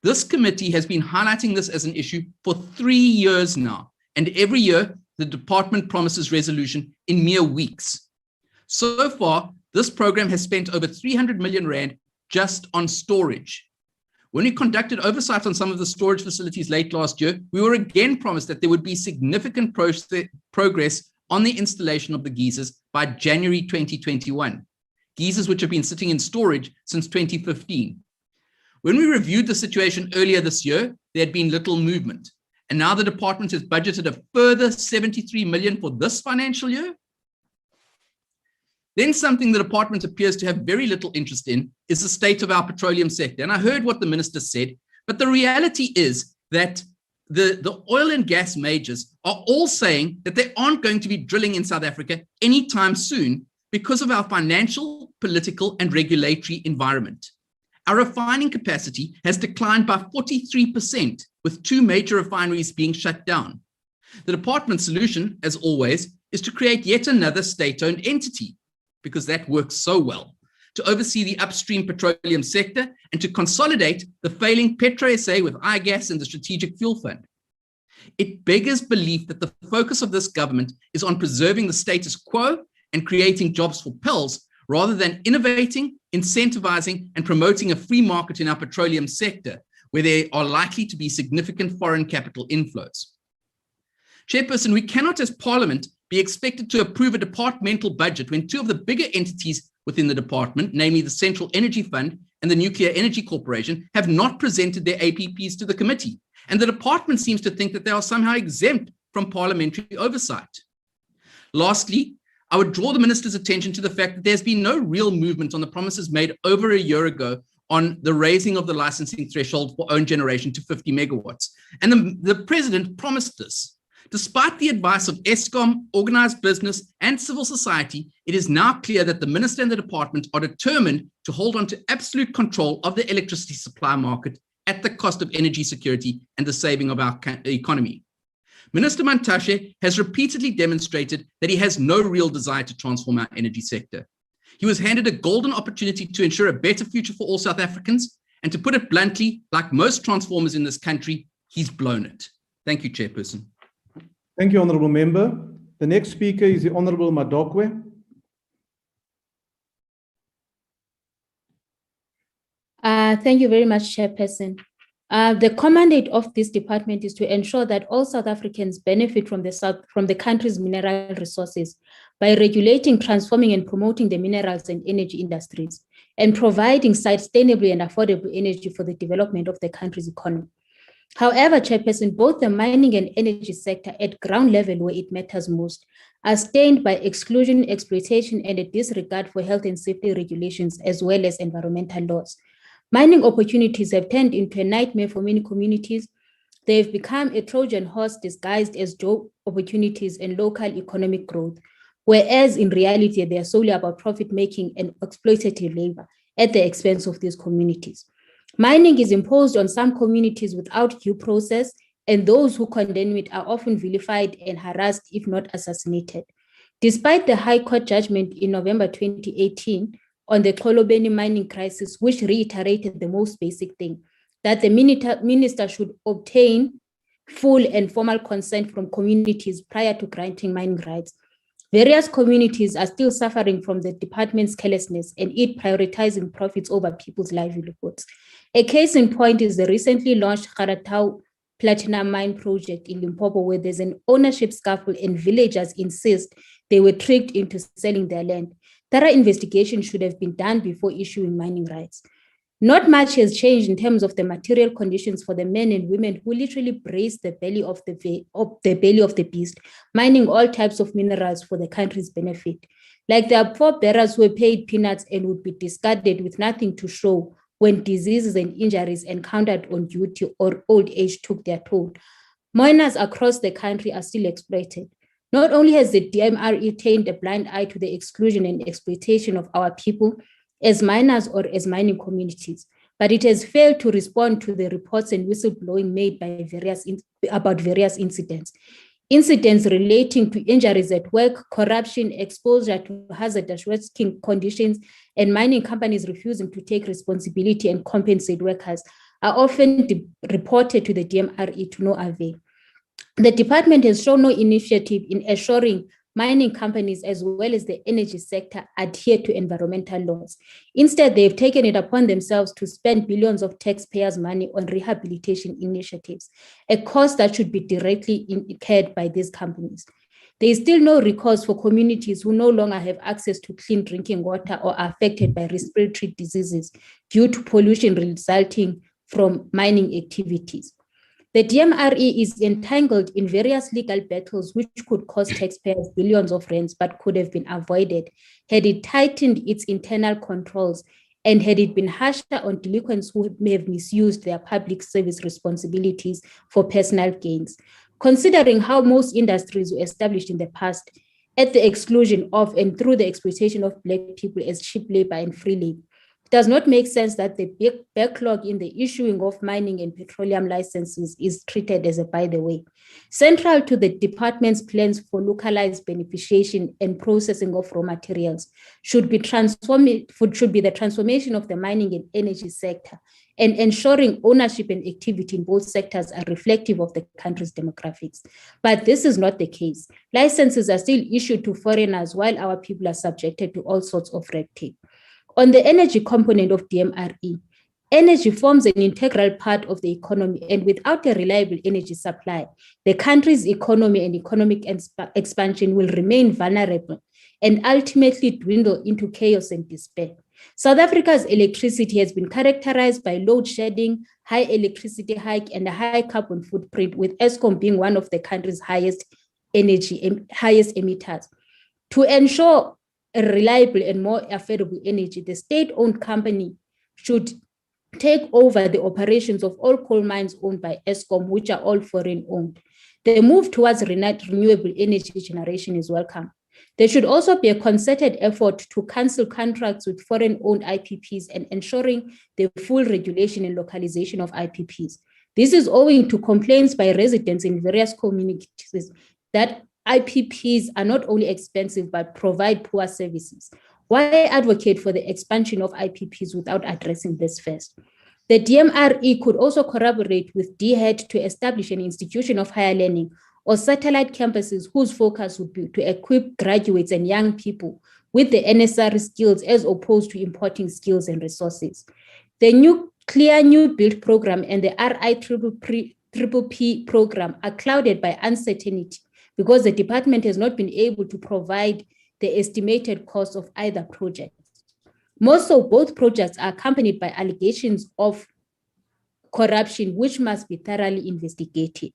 This committee has been highlighting this as an issue for 3 years now, and every year the department promises resolution in mere weeks. So far, this program has spent over 300 million rand just on storage. When we conducted oversight on some of the storage facilities late last year, we were again promised that there would be significant progress on the installation of the geysers by January 2021. Geysers which have been sitting in storage since 2015. When we reviewed the situation earlier this year, there had been little movement. And now the department has budgeted a further 73 million for this financial year. Then something the department appears to have very little interest in is the state of our petroleum sector. And I heard what the minister said, but the reality is that the oil and gas majors are all saying that they aren't going to be drilling in South Africa anytime soon because of our financial, political, and regulatory environment. Our refining capacity has declined by 43%, with 2 major refineries being shut down. The department's solution, as always, is to create yet another state-owned entity, because that works so well, to oversee the upstream petroleum sector and to consolidate the failing PetroSA with iGas and the Strategic Fuel Fund. It beggars belief that the focus of this government is on preserving the status quo and creating jobs for PELs, rather than innovating, incentivizing, and promoting a free market in our petroleum sector, where there are likely to be significant foreign capital inflows. Chairperson, we cannot as Parliament be expected to approve a departmental budget when 2 of the bigger entities within the department, namely the Central Energy Fund and the Nuclear Energy Corporation, have not presented their APPs to the committee. And the department seems to think that they are somehow exempt from parliamentary oversight. Lastly, I would draw the minister's attention to the fact that there's been no real movement on the promises made over a year ago on the raising of the licensing threshold for own generation to 50 megawatts. And the president promised this. Despite the advice of Eskom, organized business, and civil society, it is now clear that the minister and the department are determined to hold on to absolute control of the electricity supply market at the cost of energy security and the saving of our economy. Minister Mantashe has repeatedly demonstrated that he has no real desire to transform our energy sector. He was handed a golden opportunity to ensure a better future for all South Africans, and to put it bluntly, like most transformers in this country, he's blown it. Thank you, Chairperson. Thank you, Honourable Member. The next speaker is the Honourable Madokwe. Thank you very much, Chairperson. The mandate of this department is to ensure that all South Africans benefit from the country's mineral resources by regulating, transforming, and promoting the minerals and energy industries, and providing sustainable and affordable energy for the development of the country's economy. However, Chairperson, both the mining and energy sector at ground level, where it matters most, are stained by exclusion, exploitation, and a disregard for health and safety regulations, as well as environmental laws. Mining opportunities have turned into a nightmare for many communities. They've become a Trojan horse disguised as job opportunities and local economic growth, whereas in reality, they are solely about profit-making and exploitative labor at the expense of these communities. Mining is imposed on some communities without due process, and those who condemn it are often vilified and harassed, if not assassinated. Despite the High Court judgment in November 2018 on the Xolobeni mining crisis, which reiterated the most basic thing, that the minister should obtain full and formal consent from communities prior to granting mining rights, various communities are still suffering from the department's carelessness and it prioritizing profits over people's livelihoods. A case in point is the recently launched Garatau Platinum Mine project in Limpopo, where there's an ownership scuffle and villagers insist they were tricked into selling their land. Thorough investigation should have been done before issuing mining rights. Not much has changed in terms of the material conditions for the men and women who literally brace the belly of the beast, mining all types of minerals for the country's benefit. Like there are forebearers who were paid peanuts and would be discarded with nothing to show when diseases and injuries encountered on duty or old age took their toll. Miners across the country are still exploited. Not only has the DMRE turned a blind eye to the exclusion and exploitation of our people as miners or as mining communities, but it has failed to respond to the reports and whistleblowing made by about various incidents. incidents relating to injuries at work, corruption, exposure to hazardous working conditions, and mining companies refusing to take responsibility and compensate workers are often reported to the DMRE to no avail. The department has shown no initiative in assuring mining companies as well as the energy sector adhere to environmental laws. Instead, they've taken it upon themselves to spend billions of taxpayers' money on rehabilitation initiatives, a cost that should be directly incurred by these companies. There is still no recourse for communities who no longer have access to clean drinking water or are affected by respiratory diseases due to pollution resulting from mining activities. The DMRE is entangled in various legal battles which could cost taxpayers billions of rands but could have been avoided had it tightened its internal controls and had it been harsher on delinquents who may have misused their public service responsibilities for personal gains. Considering how most industries were established in the past at the exclusion of and through the exploitation of Black people as cheap labor and free labor, it does not make sense that the big backlog in the issuing of mining and petroleum licenses is treated as a by the way. Central to the department's plans for localized beneficiation and processing of raw materials should be the transformation of the mining and energy sector and ensuring ownership and activity in both sectors are reflective of the country's demographics. But this is not the case. Licenses are still issued to foreigners while our people are subjected to all sorts of red tape. On the energy component of DMRE, energy forms an integral part of the economy, and without a reliable energy supply, the country's economy and economic expansion will remain vulnerable and ultimately dwindle into chaos and despair. South Africa's electricity has been characterized by load shedding, high electricity hike, and a high carbon footprint, with Eskom being one of the country's highest emitters. To ensure a reliable and more affordable energy, the state-owned company should take over the operations of all coal mines owned by Eskom, which are all foreign-owned. The move towards renewable energy generation is welcome. There should also be a concerted effort to cancel contracts with foreign-owned IPPs and ensuring the full regulation and localization of IPPs. This is owing to complaints by residents in various communities that IPPs are not only expensive, but provide poor services. Why advocate for the expansion of IPPs without addressing this first? The DMRE could also collaborate with DHET to establish an institution of higher learning or satellite campuses whose focus would be to equip graduates and young people with the necessary skills as opposed to importing skills and resources. The new Build program and the RIPPP program are clouded by uncertainty because the department has not been able to provide the estimated cost of either project. Most of both projects are accompanied by allegations of corruption, which must be thoroughly investigated.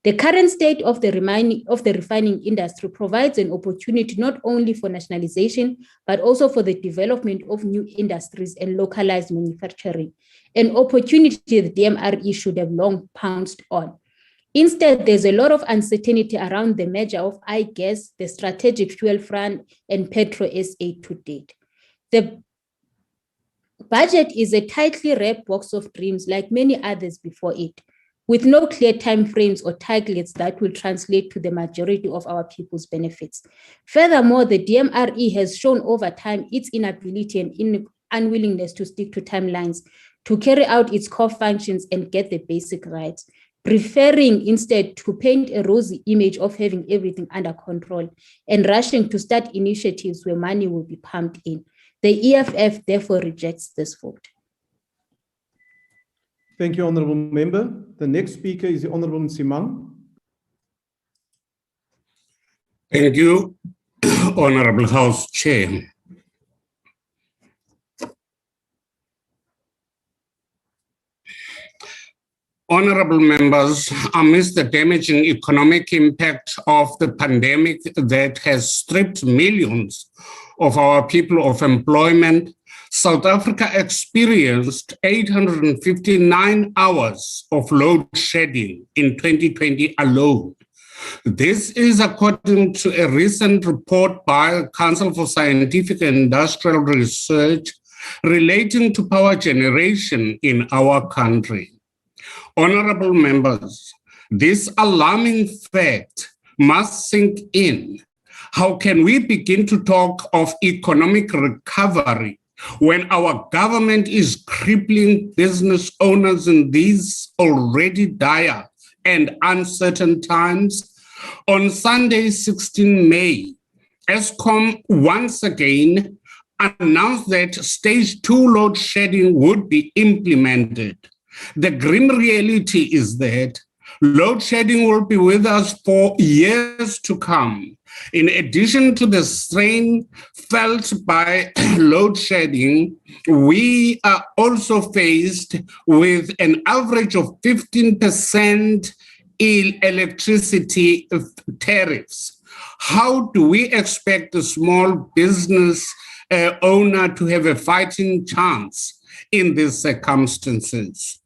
The current state of the refining industry provides an opportunity not only for nationalization, but also for the development of new industries and localized manufacturing, an opportunity the DMRE should have long pounced on. Instead, there's a lot of uncertainty around the merger of iGas, the Strategic Fuel Fund, and Petro SA to date. The budget is a tightly wrapped box of dreams like many others before it, with no clear timeframes or targets that will translate to the majority of our people's benefits. Furthermore, the DMRE has shown over time its inability and unwillingness to stick to timelines to carry out its core functions and get the basic rights, preferring instead to paint a rosy image of having everything under control and rushing to start initiatives where money will be pumped in. The EFF therefore rejects this vote. Thank you, Honourable Member. The next speaker is the Honourable Simang. Thank you, Honourable House Chair. Honourable members, amidst the damaging economic impact of the pandemic that has stripped millions of our people of employment, South Africa experienced 859 hours of load shedding in 2020 alone. This is according to a recent report by the Council for Scientific and Industrial Research relating to power generation in our country. Honourable members, this alarming fact must sink in. How can we begin to talk of economic recovery when our government is crippling business owners in these already dire and uncertain times? On Sunday, 16 May, Eskom once again announced that stage 2 load shedding would be implemented. The grim reality is that load shedding will be with us for years to come. In addition to the strain felt by load shedding, we are also faced with an average of 15% in electricity tariffs. How do we expect a small business owner to have a fighting chance in these circumstances?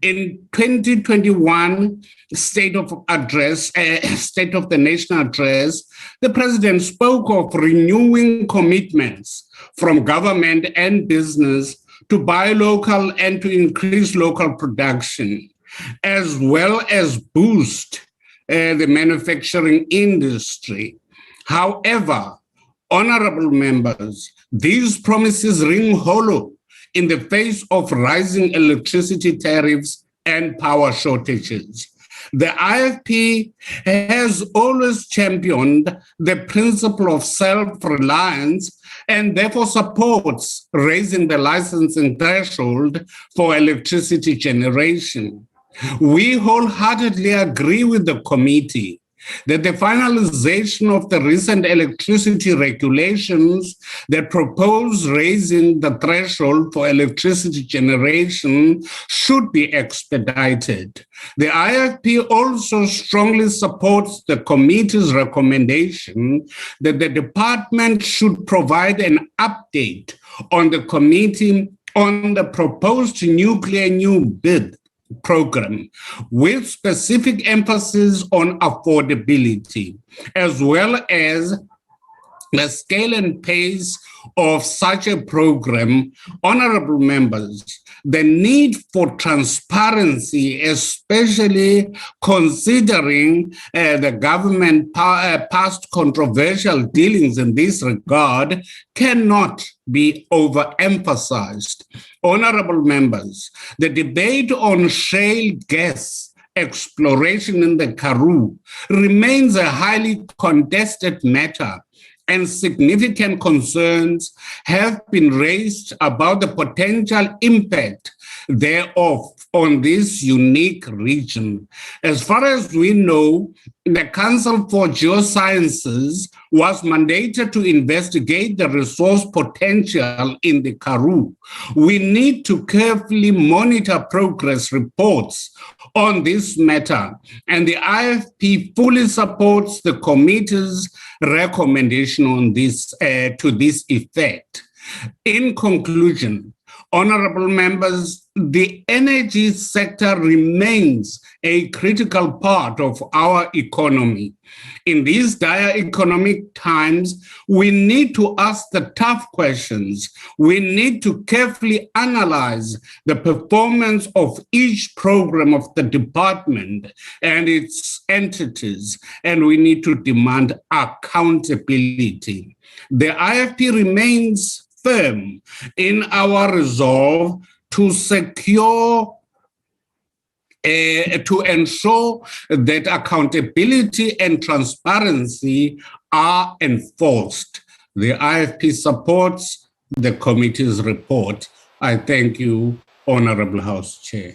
In 2021 State of the Nation address, the president spoke of renewing commitments from government and business to buy local and to increase local production, as well as boost the manufacturing industry. However, honorable members, these promises ring hollow in the face of rising electricity tariffs and power shortages. The IFP has always championed the principle of self-reliance and therefore supports raising the licensing threshold for electricity generation. We wholeheartedly agree with the committee that the finalization of the recent electricity regulations that propose raising the threshold for electricity generation should be expedited. The IFP also strongly supports the committee's recommendation that the department should provide an update on the committee on the proposed nuclear new bid program with specific emphasis on affordability, as well as the scale and pace of such a program. Honorable members, the need for transparency, especially considering the government past controversial dealings in this regard, cannot be overemphasized. Honorable members, the debate on shale gas exploration in the Karoo remains a highly contested matter, and significant concerns have been raised about the potential impact thereof on this unique region. As far as we know, the Council for Geosciences was mandated to investigate the resource potential in the Karoo. We need to carefully monitor progress reports on this matter, and the IFP fully supports the committee's recommendation on this to this effect. In conclusion, honorable members, the energy sector remains a critical part of our economy. In these dire economic times, we need to ask the tough questions. We need to carefully analyze the performance of each program of the department and its entities, and we need to demand accountability. The IFP remains firm in our resolve to secure to ensure that accountability and transparency are enforced. The IFP supports the committee's report. I thank you, Honorable House Chair.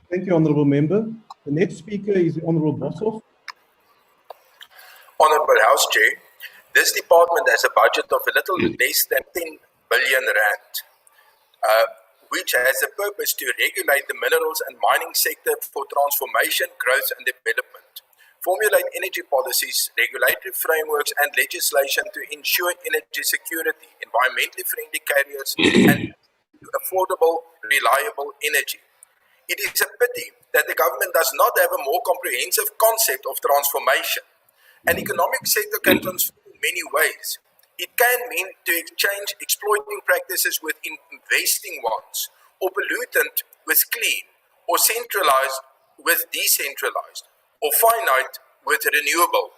Thank you, Honorable Member. The next speaker is the Honorable Boshoff. Honorable House Chair, this department has a budget of a little less than 10 billion rand, which has a purpose to regulate the minerals and mining sector for transformation, growth and development, formulate energy policies, regulatory frameworks and legislation to ensure energy security, environmentally friendly carriers and affordable, reliable energy. It is a pity that the government does not have a more comprehensive concept of transformation. An economic sector can transform in many ways. It can mean to exchange exploiting practices with investing ones, or pollutant with clean, or centralized with decentralized, or finite with renewable.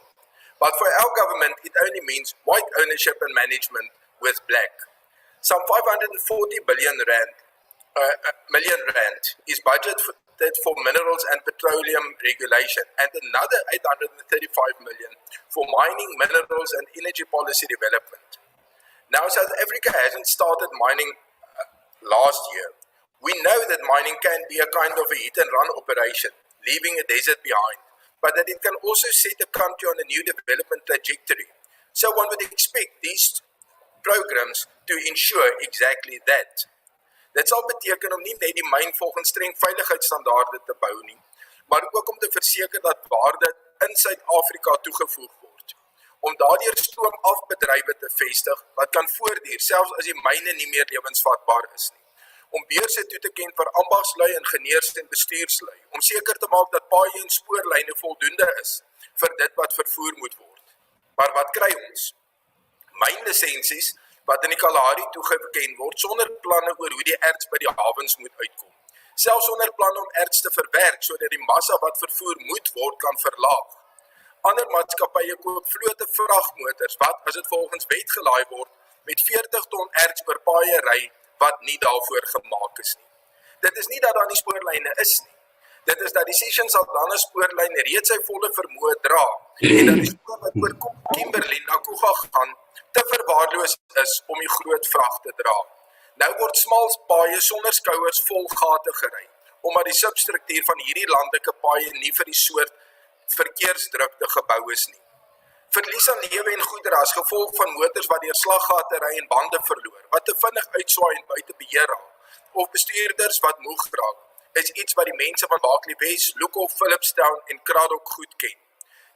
But for our government, it only means white ownership and management with black. Some 540 million rand is budgeted for minerals and petroleum regulation, and another 835 million for mining, minerals, and energy policy development. Now, South Africa hasn't started mining last year. We know that mining can be a kind of a hit-and-run operation, leaving a desert behind, but that it can also set a country on a new development trajectory. So one would expect these programs to ensure exactly that. Dit sal beteken om nie net die myn volgens streng veiligheidsstandaarde te bou nie, maar ook om te verseker dat waarde in Suid-Afrika toegevoeg word. Om daardeur stroomafbedrywe te vestig wat kan voortduur selfs as die myne nie meer lewensvatbaar is nie. Om beurse toe te ken vir ambagslui, ingenieurs en bestuurslui, om seker te maak dat paaie en spoorlyne voldoende is vir dit wat vervoer moet word. Maar wat kry ons? Mynlisensies wat in die Kalahari toegeken word sonder planne oor hoe die erts by die hawens moet uitkom. Selfs sonder planne om erts te verwerk sodat die massa wat vervoer moet word kan verlaag. Ander maatskappye koop vlote vragmotors wat, as dit volgens wet gelaai word, met 40 ton erts per paaie ry wat nie daarvoor gemaak is nie. Dit is nie dat daar nie spoorlyne is nie. Dit is dat die Sessions Saldanha spoorlyn reeds sy volle vermoë dra en dat die spoor wat oor Kimberley na Kuga gaan te verwaarloos is om die groot vrag te dra. Nou word smal paaie sonder skouers vol gate gery, omdat die substruktuur van hierdie landelike paaie nie vir die soort verkeersdrukte gebou is nie. Verlies aan lewe en goedere as gevolg van motors wat deur slaggate ry en bande verloor, wat te vinnig uitswaai en buite beheer raak, of bestuurders wat moeg raak, is iets wat die mense van Barkley West, Lukhof, Philipstown en Craddock goed ken.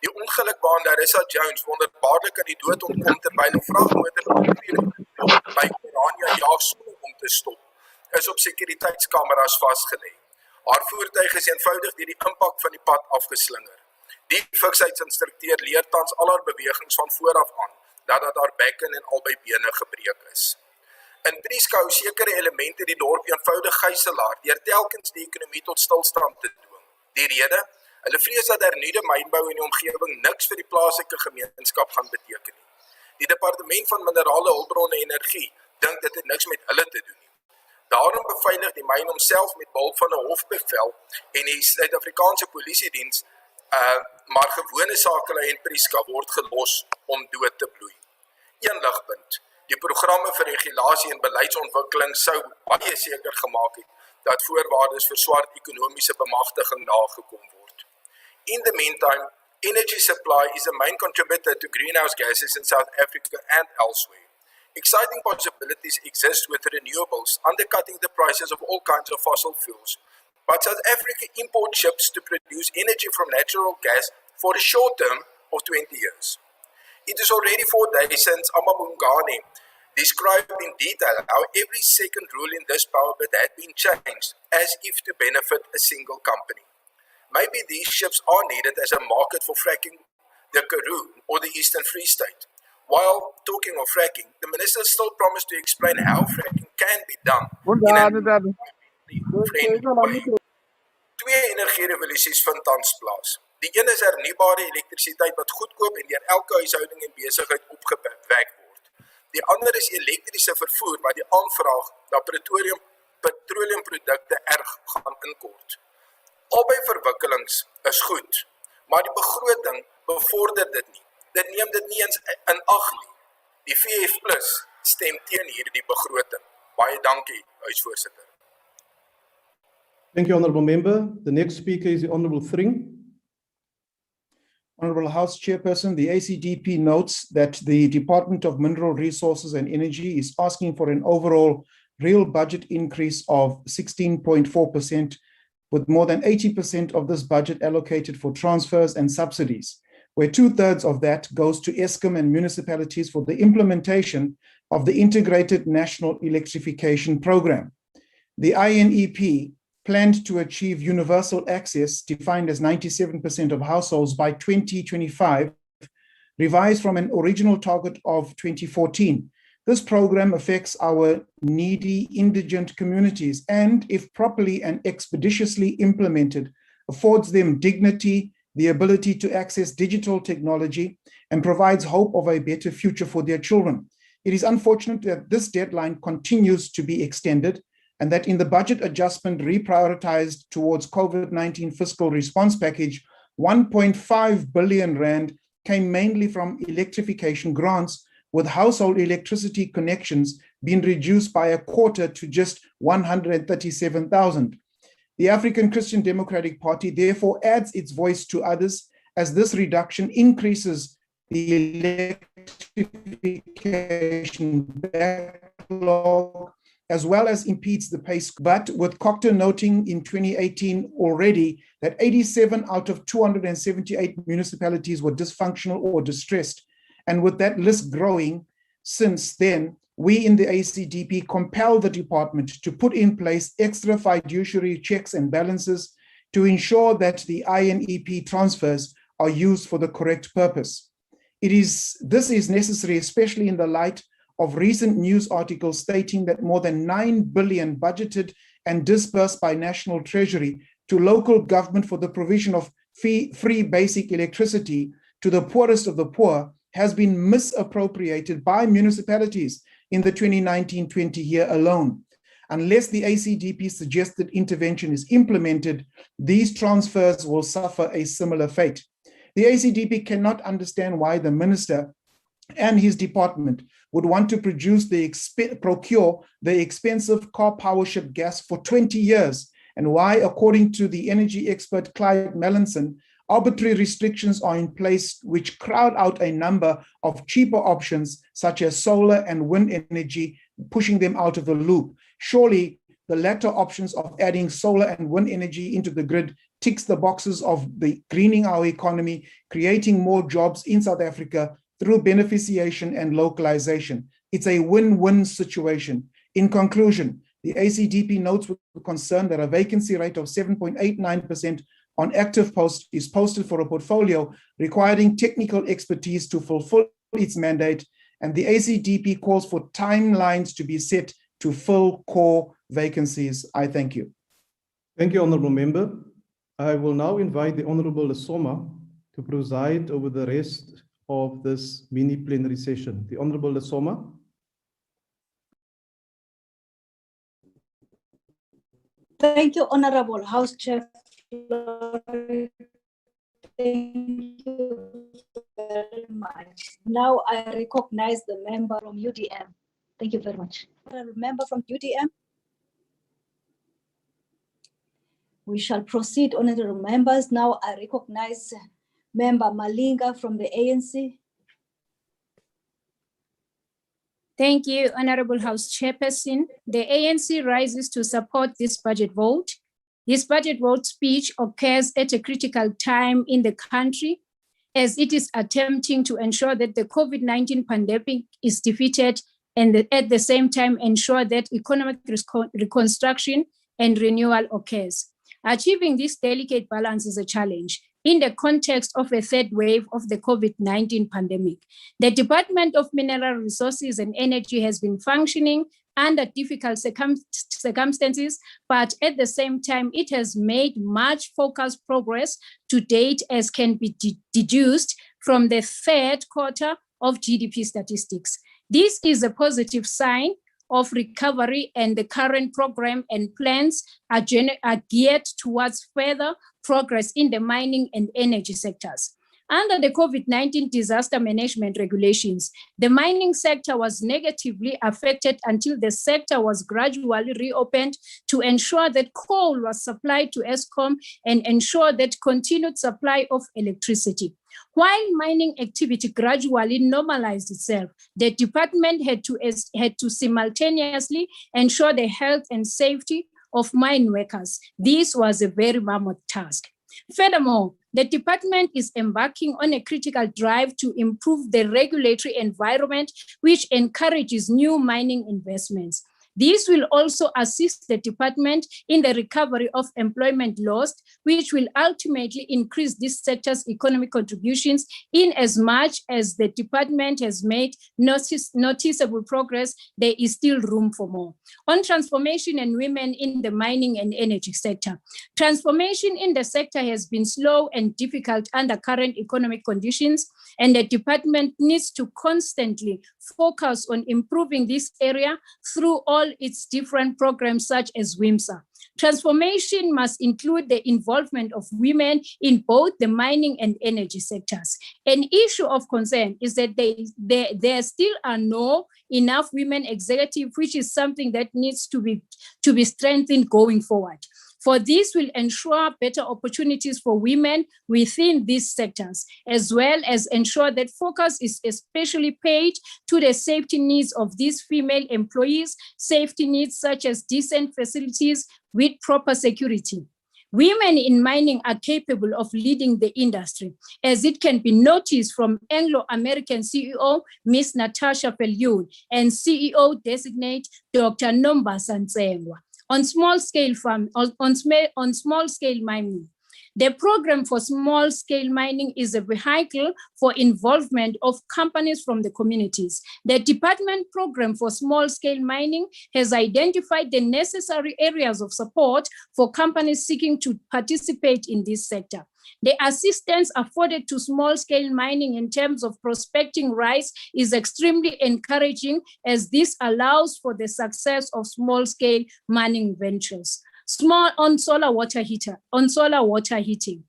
Die ongeluk waarin Larissa Jones wonderbaarlik aan die dood ontkom terwyl 'n vragmotor by Oranje jaag sonder om te stop, is op sekuriteitskameras vasgelê. Haar voertuig is eenvoudig deur die impak van die pad afgeslinger. Die fiksheidsinstrukteur leer tans al haar bewegings van vooraf aan, nadat haar bekken en albei bene gebreek is. In Prieska hou sekere elemente die dorp eenvoudig gijselaar, deur telkens die ekonomie tot stilstand te dwing. Die rede? Hulle vrees dat hernuide mynbou in die omgewing niks vir die plaaslike gemeenskap gaan beteken nie. Die Departement van Minerale, Hulpbronne en Energie dink dit het niks met hulle te doen nie. Daarom beveilig die myn homself met behulp van 'n hofbevel en die Suid-Afrikaanse Polisiediens, maar gewone sakelei en Prieska word gelos om dood te bloei. Een ligpunt. Die programme vir regulasie en beleidsontwikkeling sou baie seker gemaak het dat voorwaardes vir swart ekonomiese bemagtiging nagekom word. In the meantime, energy supply is a main contributor to greenhouse gases in South Africa and elsewhere. Exciting possibilities exist with renewables, undercutting the prices of all kinds of fossil fuels. But South Africa imports ships to produce energy from natural gas for a short term of 20 years. It is already 4 days since Amabungane described in detail how every second rule in this power bid had been changed as if to benefit a single company. Maybe these ships are needed as a market for fracking the Karoo or the Eastern Free State. While talking of fracking, the minister still promised to explain how fracking can be done in a friendly way. 2 energierevolusies vind tans plaas. Die een is hernubare elektrisiteit wat goedkoop en deur elke huishouding en besigheid opgewek word. Die ander is elektriese vervoer wat die aanvraag na petroleumprodukte erg gaan inkort. Albei verwikkelings is goed, maar die begroting bevorder dit nie. Dit neem dit nie eens in ag nie. Die VF+ stem teen hierdie begroting. Baie dankie, huisvoorsitter. Thank you, Honourable Member. The next speaker is the Honourable Thring. Honourable House Chairperson, the ACDP notes that the Department of Mineral Resources and Energy is asking for an overall real budget increase of 16.4%, with more than 80% of this budget allocated for transfers and subsidies, where 2/3 of that goes to Eskom and municipalities for the implementation of the Integrated National Electrification Program. The INEP planned to achieve universal access, defined as 97% of households by 2025, revised from an original target of 2014. This program affects our needy indigent communities and, if properly and expeditiously implemented, affords them dignity the ability to access digital technology, and provides hope of a better future for their children. It is unfortunate that this deadline continues to be extended and that in the budget adjustment reprioritized towards COVID-19 fiscal response package, 1.5 billion rand came mainly from electrification grants, with household electricity connections being reduced by a quarter to just 137,000. The African Christian Democratic Party therefore adds its voice to others as this reduction increases the electrification backlog as well as impedes the pace. But with Cocter noting in 2018 already that 87 out of 278 municipalities were dysfunctional or distressed, and with that list growing since then, we in the ACDP compel the department to put in place extra fiduciary checks and balances to ensure that the INEP transfers are used for the correct purpose. This is necessary, especially in the light of recent news articles stating that more than 9 billion budgeted and disbursed by National Treasury to local government for the provision of free basic electricity to the poorest of the poor has been misappropriated by municipalities in the 2019-20 year alone. Unless the ACDP suggested intervention is implemented, these transfers will suffer a similar fate. The ACDP cannot understand why the minister and his department would want to procure the expensive car powership gas for 20 years, and why, according to the energy expert Clyde Melanson, arbitrary restrictions are in place which crowd out a number of cheaper options such as solar and wind energy, pushing them out of the loop. Surely the latter options of adding solar and wind energy into the grid ticks the boxes of the greening our economy, creating more jobs in South Africa through beneficiation and localization. It's a win-win situation. In conclusion, the ACDP notes with concern that a vacancy rate of 7.89% on active posts is posted for a portfolio requiring technical expertise to fulfill its mandate, and the ACDP calls for timelines to be set to fill core vacancies. I thank you. Thank you, Honourable Member. I will now invite the Honourable Lesoma to preside over the rest of this mini plenary session. The Honourable Lesoma. Thank you, Honorable House Chair. Thank you very much. Now I recognize the member from UDM. Thank you very much. Member from UDM. We shall proceed, honorable members. Now I recognize Member Malinga from the ANC. Thank you, Honorable House Chairperson. The ANC rises to support this budget vote. This budget vote speech occurs at a critical time in the country as it is attempting to ensure that the COVID-19 pandemic is defeated and at the same time ensure that economic reconstruction and renewal occurs. Achieving this delicate balance is a challenge in the context of a third wave of the COVID-19 pandemic. The Department of Mineral Resources and Energy has been functioning under difficult circumstances, but at the same time, it has made much focused progress to date, as can be deduced from the third quarter of GDP statistics. This is a positive sign of recovery, and the current program and plans are geared towards further progress in the mining and energy sectors. Under the COVID-19 disaster management regulations, the mining sector was negatively affected until the sector was gradually reopened to ensure that coal was supplied to Eskom and ensure that continued supply of electricity. While mining activity gradually normalized itself, the department had to simultaneously ensure the health and safety of mine workers. This was a very mammoth task. Furthermore, the department is embarking on a critical drive to improve the regulatory environment, which encourages new mining investments. This will also assist the department in the recovery of employment lost, which will ultimately increase this sector's economic contributions in as much as the department has made noticeable progress. There is still room for more. On transformation and women in the mining and energy sector. Transformation in the sector has been slow and difficult under current economic conditions, and the department needs to constantly focus on improving this area through all its different programs such as WIMSA. Transformation must include the involvement of women in both the mining and energy sectors. An issue of concern is that there still are no enough women executives, which is something that needs to be strengthened going forward. For this will ensure better opportunities for women within these sectors, as well as ensure that focus is especially paid to the safety needs of these female employees, safety needs such as decent facilities with proper security. Women in mining are capable of leading the industry, as it can be noticed from Anglo-American CEO, Ms. Natasha Pelyoun, and CEO designate Dr. Nomba Santsengwa. On small-scale mining. The program for small-scale mining is a vehicle for involvement of companies from the communities. The department program for small-scale mining has identified the necessary areas of support for companies seeking to participate in this sector. The assistance afforded to small-scale mining in terms of prospecting rights is extremely encouraging, as this allows for the success of small-scale mining ventures. On solar water heating.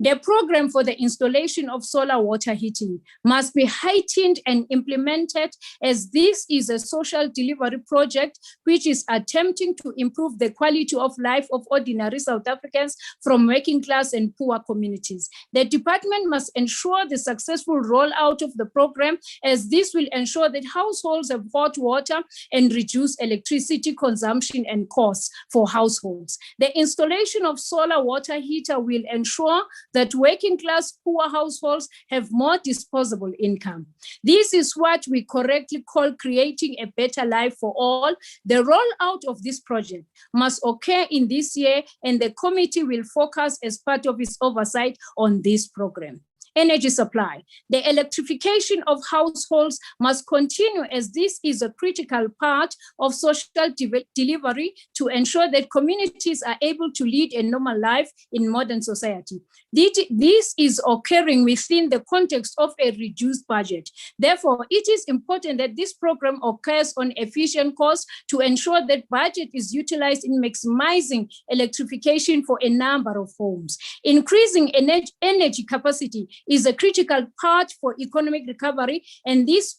The program for the installation of solar water heating must be heightened and implemented, as this is a social delivery project which is attempting to improve the quality of life of ordinary South Africans from working class and poor communities. The department must ensure the successful rollout of the program, as this will ensure that households have hot water and reduce electricity consumption and costs for households. The installation of solar water heater will ensure that working class poor households have more disposable income. This is what we correctly call creating a better life for all. The rollout of this project must occur in this year, and the committee will focus as part of its oversight on this program. Energy supply. The electrification of households must continue, as this is a critical part of social delivery to ensure that communities are able to lead a normal life in modern society. This is occurring within the context of a reduced budget. Therefore, it is important that this program occurs on efficient costs to ensure that budget is utilized in maximizing electrification for a number of homes. Increasing energy capacity is a critical part for economic recovery, and this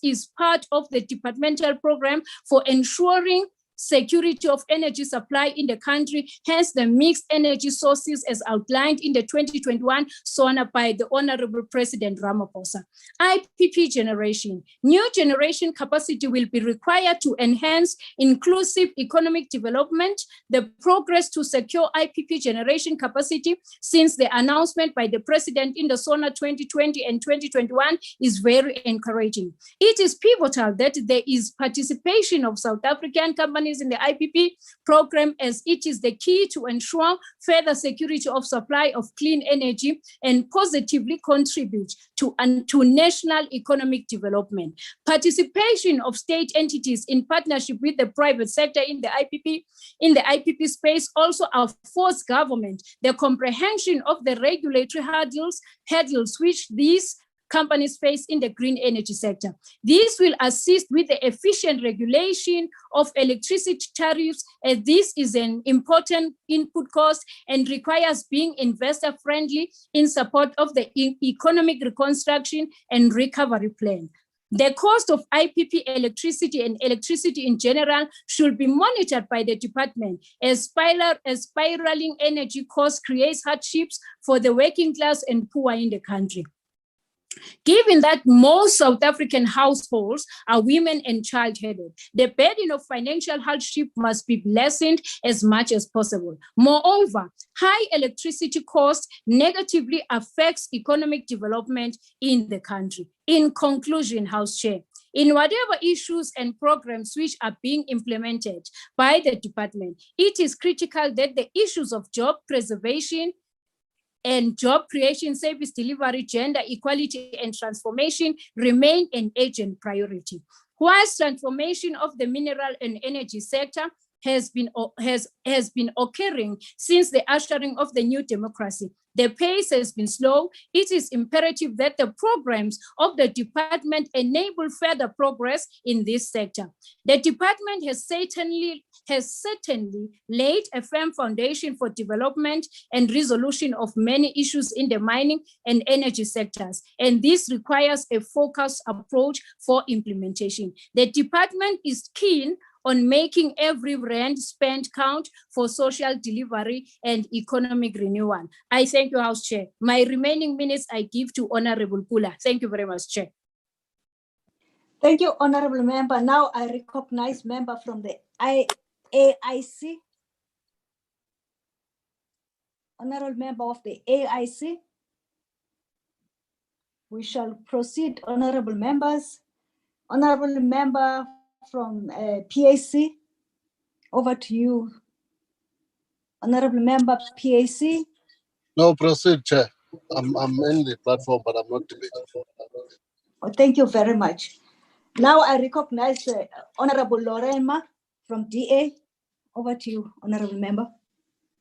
is part of the departmental program for ensuring security of energy supply in the country, hence the mixed energy sources as outlined in the 2021 SONA by the Honorable President Ramaphosa. IPP generation. New generation capacity will be required to enhance inclusive economic development. The progress to secure IPP generation capacity since the announcement by the President in the SONA 2020 and 2021 is very encouraging. It is pivotal that there is participation of South African companies in the IPP program, as it is the key to ensure further security of supply of clean energy and positively contribute to national economic development. Participation of state entities in partnership with the private sector in the IPP space also affords government the comprehension of the regulatory hurdles which these companies face in the green energy sector. This will assist with the efficient regulation of electricity tariffs, as this is an important input cost and requires being investor friendly in support of the economic reconstruction and recovery plan. The cost of IPP electricity and electricity in general should be monitored by the department, as spiraling energy costs creates hardships for the working class and poor in the country. Given that most South African households are women and child-headed, the burden of financial hardship must be lessened as much as possible. Moreover, high electricity costs negatively affects economic development in the country. In conclusion, House Chair, In whatever issues and programs which are being implemented by the department, it is critical that the issues of job preservation and job creation, service delivery, gender equality, and transformation remain an urgent priority. Whilst transformation of the mineral and energy sector has been occurring since the ushering of the new democracy, the pace has been slow. It is imperative that the programs of the department enable further progress in this sector. The department has certainly laid a firm foundation for development and resolution of many issues in the mining and energy sectors, and this requires a focused approach for implementation. The department is keen on making every rand spent count for social delivery and economic renewal. I thank you, House Chair. My remaining minutes I give to Honorable Pula. Thank you very much, Chair. Thank you, Honorable Member. Now I recognize member from the AIC. Honorable Member of the AIC. We shall proceed, Honorable Members. Honorable Member from PAC. Over to you, Honorable Member PAC. No, proceed, Chair. I'm in the platform, but I'm not debating. Oh, thank you very much. Now I recognize Honorable Lorema from DA. Over to you, Honorable Member.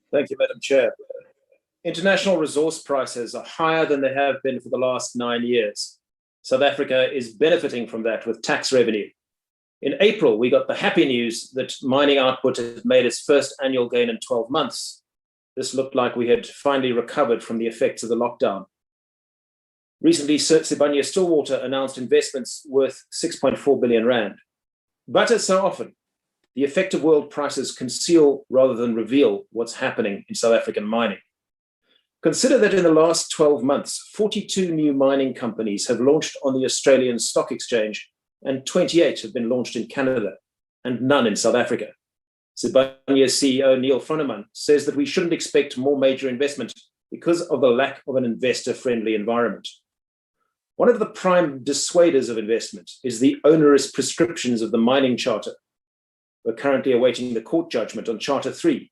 Thank you, Madam Chair. International resource prices are higher than they have been for the last 9 years. South Africa is benefiting from that with tax revenue. In April, we got the happy news that mining output had made its first annual gain in 12 months. This looked like we had finally recovered from the effects of the lockdown. Recently, Sibanye-Stillwater announced investments worth 6.4 billion rand. But as so often, the effective world prices conceal rather than reveal what's happening in South African mining. Consider that in the last 12 months, 42 new mining companies have launched on the Australian Stock Exchange, and 28 have been launched in Canada, and none in South Africa. Sibanye's CEO, Neil Froneman, says that we shouldn't expect more major investment because of the lack of an investor-friendly environment. One of the prime dissuaders of investment is the onerous prescriptions of the mining charter. We're currently awaiting the court judgment on Charter 3.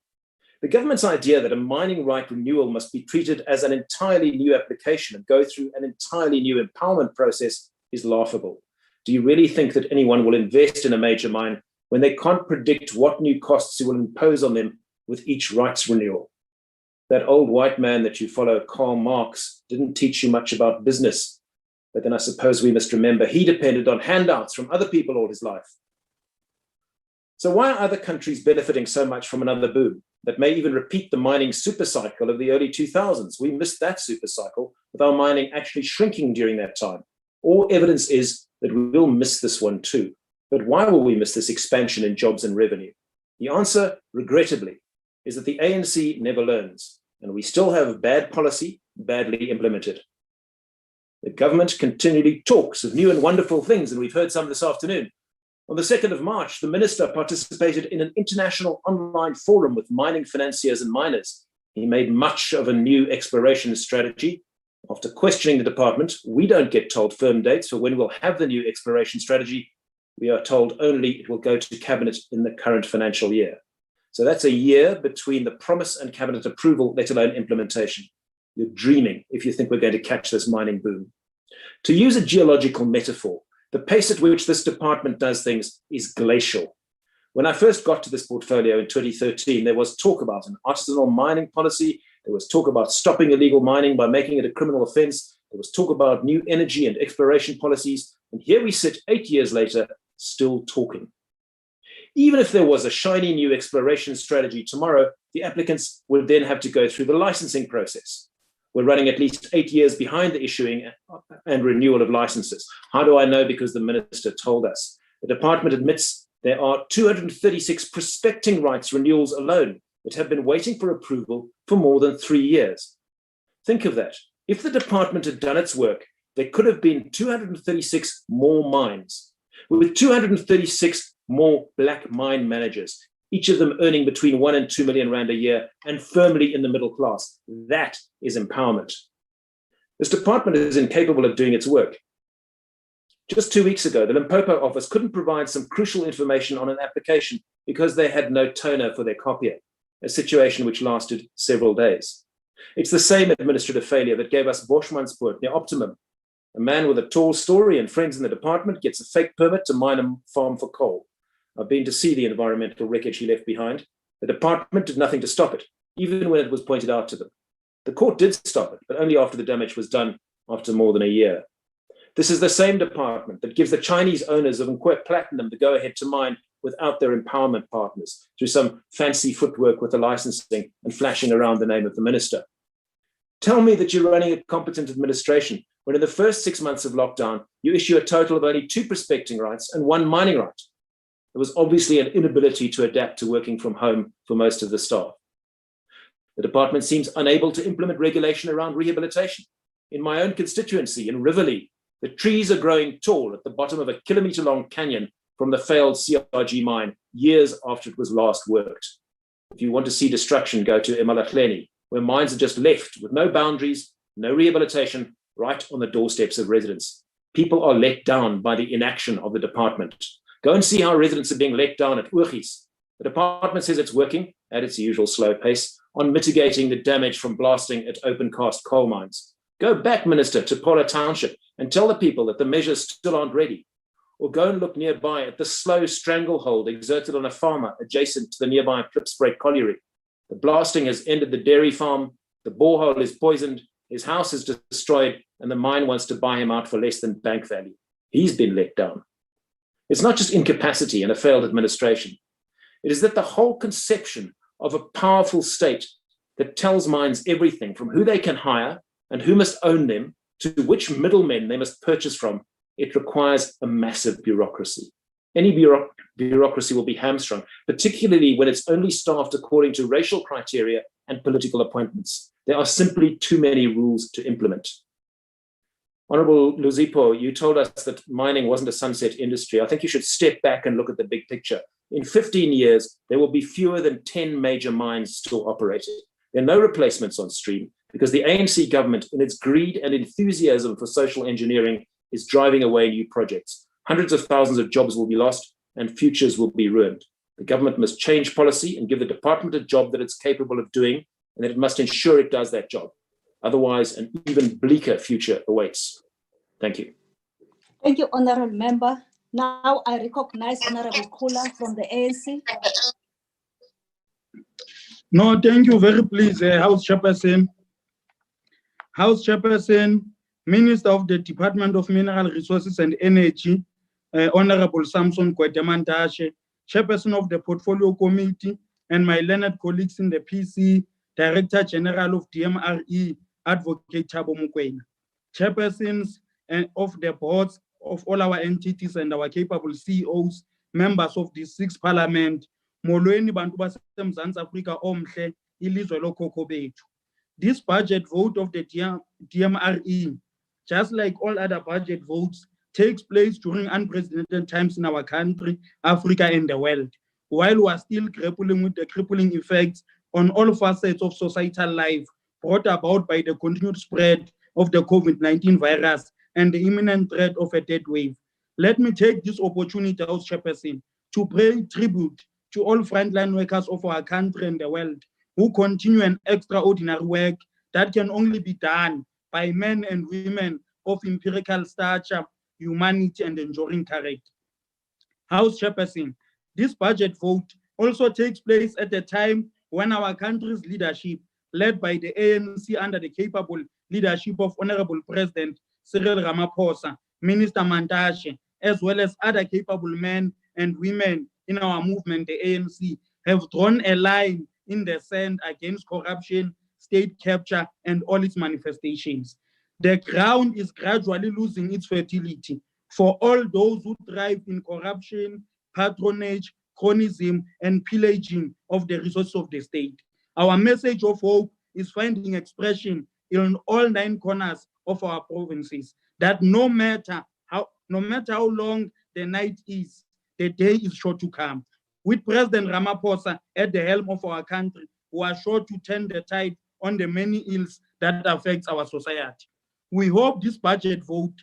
The government's idea that a mining right renewal must be treated as an entirely new application and go through an entirely new empowerment process is laughable. Do you really think that anyone will invest in a major mine when they can't predict what new costs you will impose on them with each rights renewal? That old white man that you follow, Karl Marx, didn't teach you much about business. But then I suppose we must remember he depended on handouts from other people all his life. So why are other countries benefiting so much from another boom that may even repeat the mining supercycle of the early 2000s? We missed that supercycle with our mining actually shrinking during that time. All evidence is that we will miss this one too. But why will we miss this expansion in jobs and revenue? The answer, regrettably, is that the ANC never learns, and we still have bad policy badly implemented. The government continually talks of new and wonderful things, and we've heard some this afternoon. On the 2nd of March, the minister participated in an international online forum with mining financiers and miners. He made much of a new exploration strategy. After questioning the department, we don't get told firm dates for when we'll have the new exploration strategy. We are told only it will go to cabinet in the current financial year. So that's a year between the promise and cabinet approval, let alone implementation. You're dreaming if you think we're going to catch this mining boom. To use a geological metaphor, the pace at which this department does things is glacial. When I first got to this portfolio in 2013, there was talk about an artisanal mining policy. There was talk about stopping illegal mining by making it a criminal offense. There was talk about new energy and exploration policies. And here we sit 8 years later, still talking. Even if there was a shiny new exploration strategy tomorrow, the applicants would then have to go through the licensing process. We're running at least 8 years behind the issuing and renewal of licenses. How do I know? Because the minister told us. The department admits there are 236 prospecting rights renewals alone that have been waiting for approval for more than 3 years. Think of that. If the department had done its work, there could have been 236 more mines, with 236 more black mine managers, each of them earning between 1 and 2 million rand a year and firmly in the middle class. That is empowerment. This department is incapable of doing its work. Just 2 weeks ago, the Limpopo office couldn't provide some crucial information on an application because they had no toner for their copier, a situation which lasted several days. It's the same administrative failure that gave us Boschmannspoort near Optimum. A man with a tall story and friends in the department gets a fake permit to mine a farm for coal. I've been to see the environmental wreckage he left behind. The department did nothing to stop it, even when it was pointed out to them. The court did stop it, but only after the damage was done after more than a year. This is the same department that gives the Chinese owners of Nkwe Platinum the go-ahead to mine without their empowerment partners through some fancy footwork with the licensing and flashing around the name of the minister. Tell me that you're running a competent administration when in the first 6 months of lockdown, you issue a total of only 2 prospecting rights and 1 mining right. There was obviously an inability to adapt to working from home for most of the staff. The department seems unable to implement regulation around rehabilitation. In my own constituency, in Riverlea, the trees are growing tall at the bottom of a kilometre-long canyon from the failed CRG mine years after it was last worked. If you want to see destruction, go to Emalahleni, where mines are just left with no boundaries, no rehabilitation, right on the doorsteps of residents. People are let down by the inaction of the department. Go and see how residents are being let down at Oorgies. The department says it's working, at its usual slow pace, on mitigating the damage from blasting at open-cast coal mines. Go back, Minister, to Paula Township and tell the people that the measures still aren't ready. Or go and look nearby at the slow stranglehold exerted on a farmer adjacent to the nearby Klipspruit colliery. The blasting has ended the dairy farm, the borehole is poisoned, his house is destroyed, and the mine wants to buy him out for less than bank value. He's been let down. It's not just incapacity and a failed administration. It is that the whole conception of a powerful state that tells mines everything from who they can hire and who must own them to which middlemen they must purchase from, it requires a massive bureaucracy. Any bureaucracy will be hamstrung, particularly when it's only staffed according to racial criteria and political appointments. There are simply too many rules to implement. Honorable Luzipo, you told us that mining wasn't a sunset industry. I think you should step back and look at the big picture. In 15 years, there will be fewer than 10 major mines still operating. There are no replacements on stream because the ANC government, in its greed and enthusiasm for social engineering, is driving away new projects. Hundreds of thousands of jobs will be lost and futures will be ruined. The government must change policy and give the department a job that it's capable of doing, and that it must ensure it does that job. Otherwise, an even bleaker future awaits. Thank you. Thank you, Honorable Member. Now I recognize Honorable Kula from the ANC. No, thank you very please, House Chairperson. House Chairperson, Minister of the Department of Mineral Resources and Energy, Honorable Samson Kwetemantashe, Chairperson of the Portfolio Committee, and my learned colleagues in the PC, Director General of DMRE, Advocate Thabo Mokoena, Chairpersons of the boards of all our entities and our capable CEOs, members of the 6th Parliament, molweni bantu baseMzantsi Afrika omhle, ilizwe lokhokho bethu. This budget vote of the DMRE, just like all other budget votes, takes place during unprecedented times in our country, Africa, and the world, while we are still grappling with the crippling effects on all facets of societal life brought about by the continued spread of the COVID-19 virus and the imminent threat of a third wave. Let me take this opportunity, House Chairperson, to pay tribute to all frontline workers of our country and the world who continue an extraordinary work that can only be done by men and women of empirical stature, humanity, and enduring character. House Chairperson, this budget vote also takes place at a time when our country's leadership, led by the ANC under the capable leadership of Honorable President Cyril Ramaphosa, Minister Mantashe, as well as other capable men and women in our movement, the ANC, have drawn a line in the sand against corruption, state capture, and all its manifestations. The ground is gradually losing its fertility for all those who thrive in corruption, patronage, cronyism, and pillaging of the resources of the state. Our message of hope is finding expression in all 9 corners of our provinces, that no matter how long the night is, the day is sure to come. With President Ramaphosa at the helm of our country, we are sure to turn the tide on the many ills that affect our society. We hope this budget vote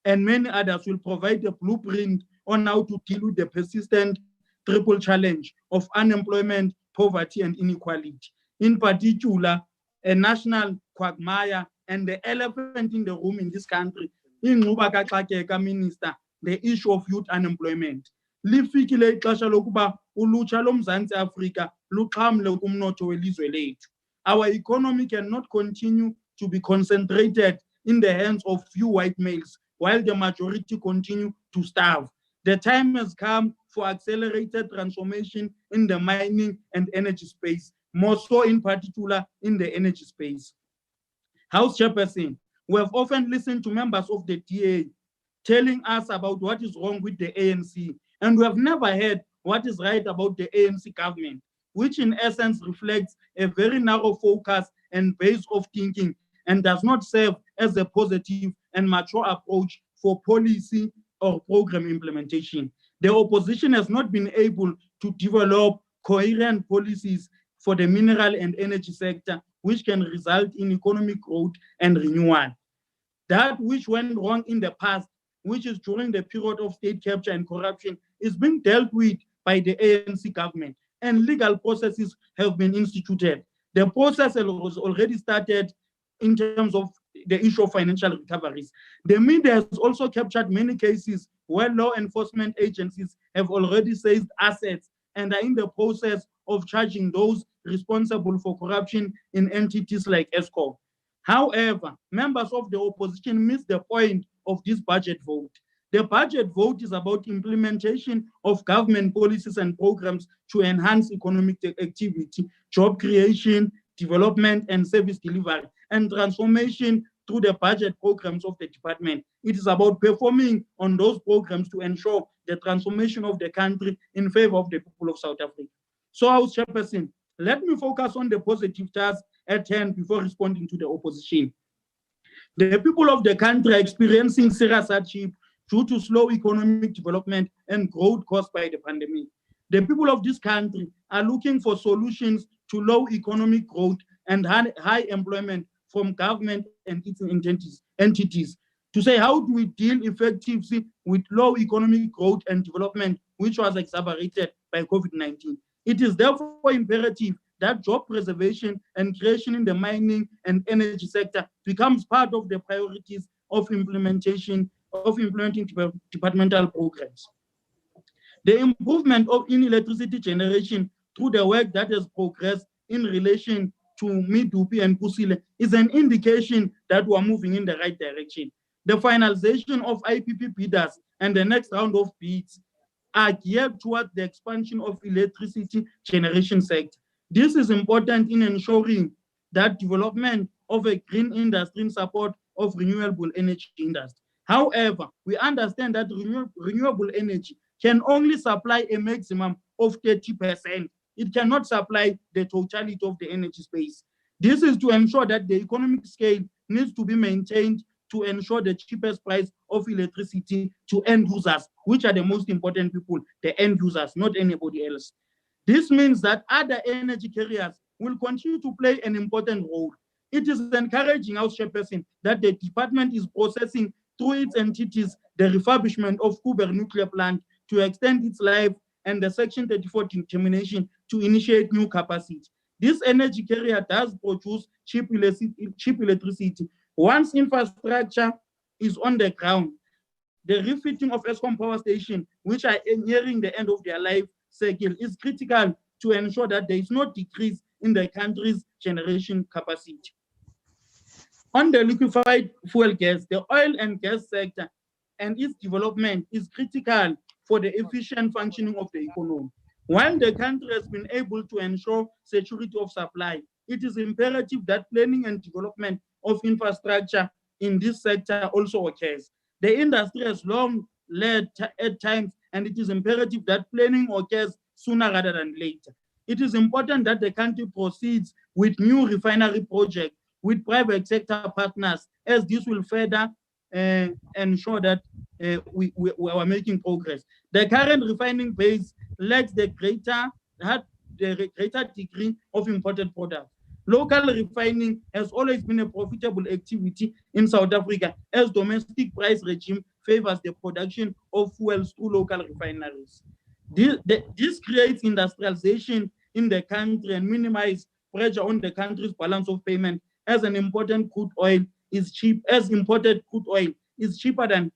and many others will provide a blueprint on how to deal with the persistent triple challenge of unemployment, poverty, and inequality. In particular, a national quagmire and the elephant in the room in this country, in Minister, the issue of youth unemployment. Lifikile ixesha lokuba ulutsha loMzantsi Afrika luxhamle kumnotho welizwe lethu. Our economy cannot continue to be concentrated in the hands of few white males while the majority continue to starve. The time has come for accelerated transformation in the mining and energy space, more so in particular in the energy space. House Chairperson, we have often listened to members of the DA telling us about what is wrong with the ANC, and we have never heard what is right about the ANC government, which in essence reflects a very narrow focus and base of thinking and does not serve as a positive and mature approach for policy or program implementation. The opposition has not been able to develop coherent policies for the mineral and energy sector, which can result in economic growth and renewal. That which went wrong in the past, which is during the period of state capture and corruption, is being dealt with by the ANC government, and legal processes have been instituted. The process was already started in terms of the issue of financial recoveries. The media has also captured many cases where law enforcement agencies have already seized assets and are in the process of charging those responsible for corruption in entities like ESCOM. However, members of the opposition missed the point of this budget vote. The budget vote is about implementation of government policies and programs to enhance economic activity, job creation, development and service delivery, and transformation through the budget programs of the department. It is about performing on those programs to ensure the transformation of the country in favor of the people of South Africa. So, House Chairperson, let me focus on the positive task at hand before responding to the opposition. The people of the country are experiencing serious hardship due to slow economic development and growth caused by the pandemic. The people of this country are looking for solutions to low economic growth and high employment from government and its entities to say, how do we deal effectively with low economic growth and development, which was exacerbated by COVID-19? It is therefore imperative that job preservation and creation in the mining and energy sector becomes part of the priorities of implementing departmental programs. The improvement in electricity generation through the work that has progressed in relation to Medupi and Kusile is an indication that we are moving in the right direction. The finalization of IPP bidders and the next round of bids are geared towards the expansion of electricity generation sector. This is important in ensuring that development of a green industry in support of renewable energy industry. However, we understand that renewable energy can only supply a maximum of 30%. It cannot supply the totality of the energy space. This is to ensure that the economic scale needs to be maintained to ensure the cheapest price of electricity to end users, which are the most important people, the end users, not anybody else. This means that other energy carriers will continue to play an important role. It is encouraging, House Chairperson, that the department is processing through its entities the refurbishment of Kuber nuclear plant to extend its life and the Section 34 determination to initiate new capacity. This energy carrier does produce cheap electricity. Once infrastructure is on the ground, the refitting of ESCOM power station, which are nearing the end of their life cycle, is critical to ensure that there is no decrease in the country's generation capacity. On the liquefied fuel gas, the oil and gas sector and its development is critical for the efficient functioning of the economy. While the country has been able to ensure security of supply, it is imperative that planning and development of infrastructure in this sector also occurs. The industry has long led at times, and it is imperative that planning occurs sooner rather than later. It is important that the country proceeds with new refinery projects with private sector partners, as this will further ensure that we are making progress. The current refining base lacks the greater degree of imported products. Local refining has always been a profitable activity in South Africa, as domestic price regime favors the production of fuels through local refineries. This creates industrialization in the country and minimizes pressure on the country's balance of payment, as an important crude oil is cheap, as imported crude oil is cheaper than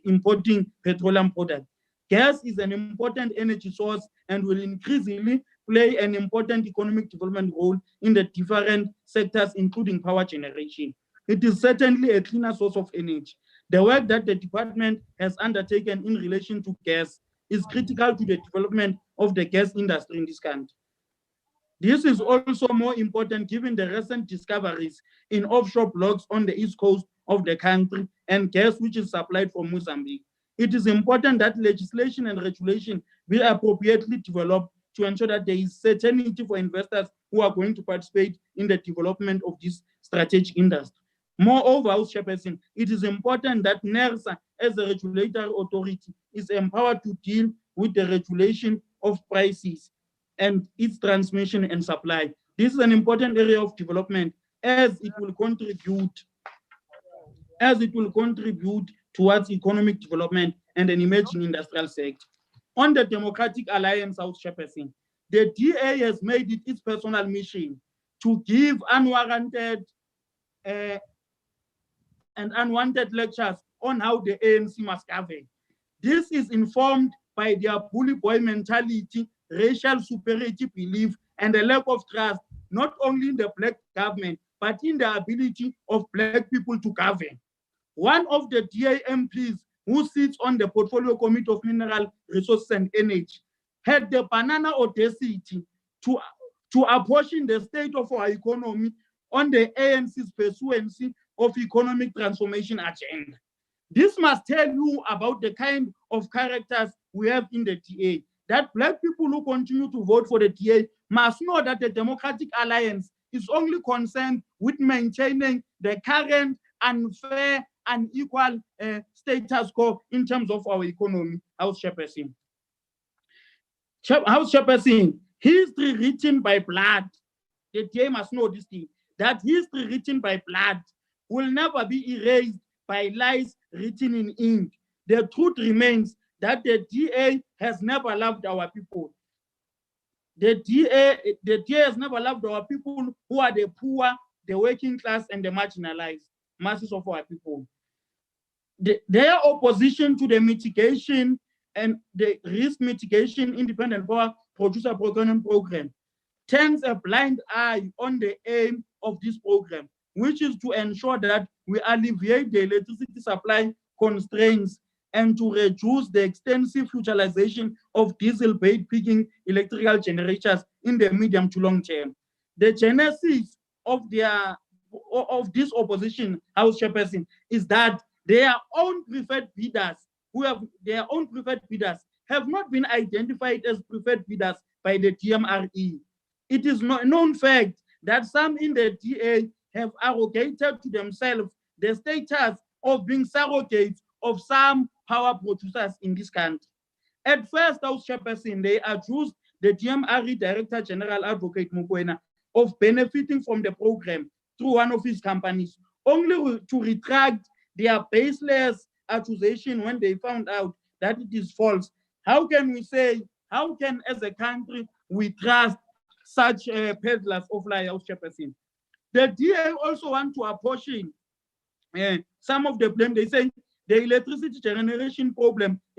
importing petroleum products. Gas is an important energy source and will increasingly play an important economic development role in the different sectors, including power generation. It is certainly a cleaner source of energy. The work that the department has undertaken in relation to gas is critical to the development of the gas industry in this country. This is also more important given the recent discoveries in offshore blocks on the east coast of the country and gas which is supplied from Mozambique. It is important that legislation and regulation be appropriately developed to ensure that there is certainty for investors who are going to participate in the development of this strategic industry. Moreover, House Chairperson, it is important that NERSA, as a regulatory authority, is empowered to deal with the regulation of prices and its transmission and supply. This is an important area of development as it will contribute towards economic development and an emerging industrial sector. On the Democratic Alliance, House Chairperson, the DA has made it its personal mission to give unwarranted and unwanted lectures on how the ANC must govern. This is informed by their bully boy mentality, racial superiority belief, and a lack of trust, not only in the Black government, but in the ability of Black people to govern. One of the DA MPs who sits on the Portfolio Committee of Mineral Resources and Energy had the banana audacity to apportion the state of our economy on the ANC's pursuance of economic transformation agenda. This must tell you about the kind of characters we have in the DA, that Black people who continue to vote for the DA must know that the Democratic Alliance is only concerned with maintaining the current unfair and equal status quo in terms of our economy. House Chairperson. House Chairperson, history written by blood, the DA must know this thing, that history written by blood will never be erased by lies written in ink. The truth remains that the DA has never loved our people. The DA has never loved our people who are the poor, the working class, and the marginalized masses of our people. Their opposition to the mitigation and the risk mitigation independent power producer procurement program turns a blind eye on the aim of this program, which is to ensure that we alleviate the electricity supply constraints and to reduce the extensive utilization of diesel-based peaking electrical generators in the medium to long term. The genesis of this opposition, House Chairperson, is that their own preferred bidders, have not been identified as preferred bidders by the DMRE. It is a known fact that some in the DA have arrogated to themselves the status of being surrogates of some power producers in this country. At first, House Chairperson, they accused the DMRE Director General Advocate Mokoena of benefiting from the program through one of his companies, only to retract their baseless accusation when they found out that it is false. How can as a country we trust such peddlers of lies, House Chairperson? The DA also want to apportion some of the blame. They say the electricity generation problem is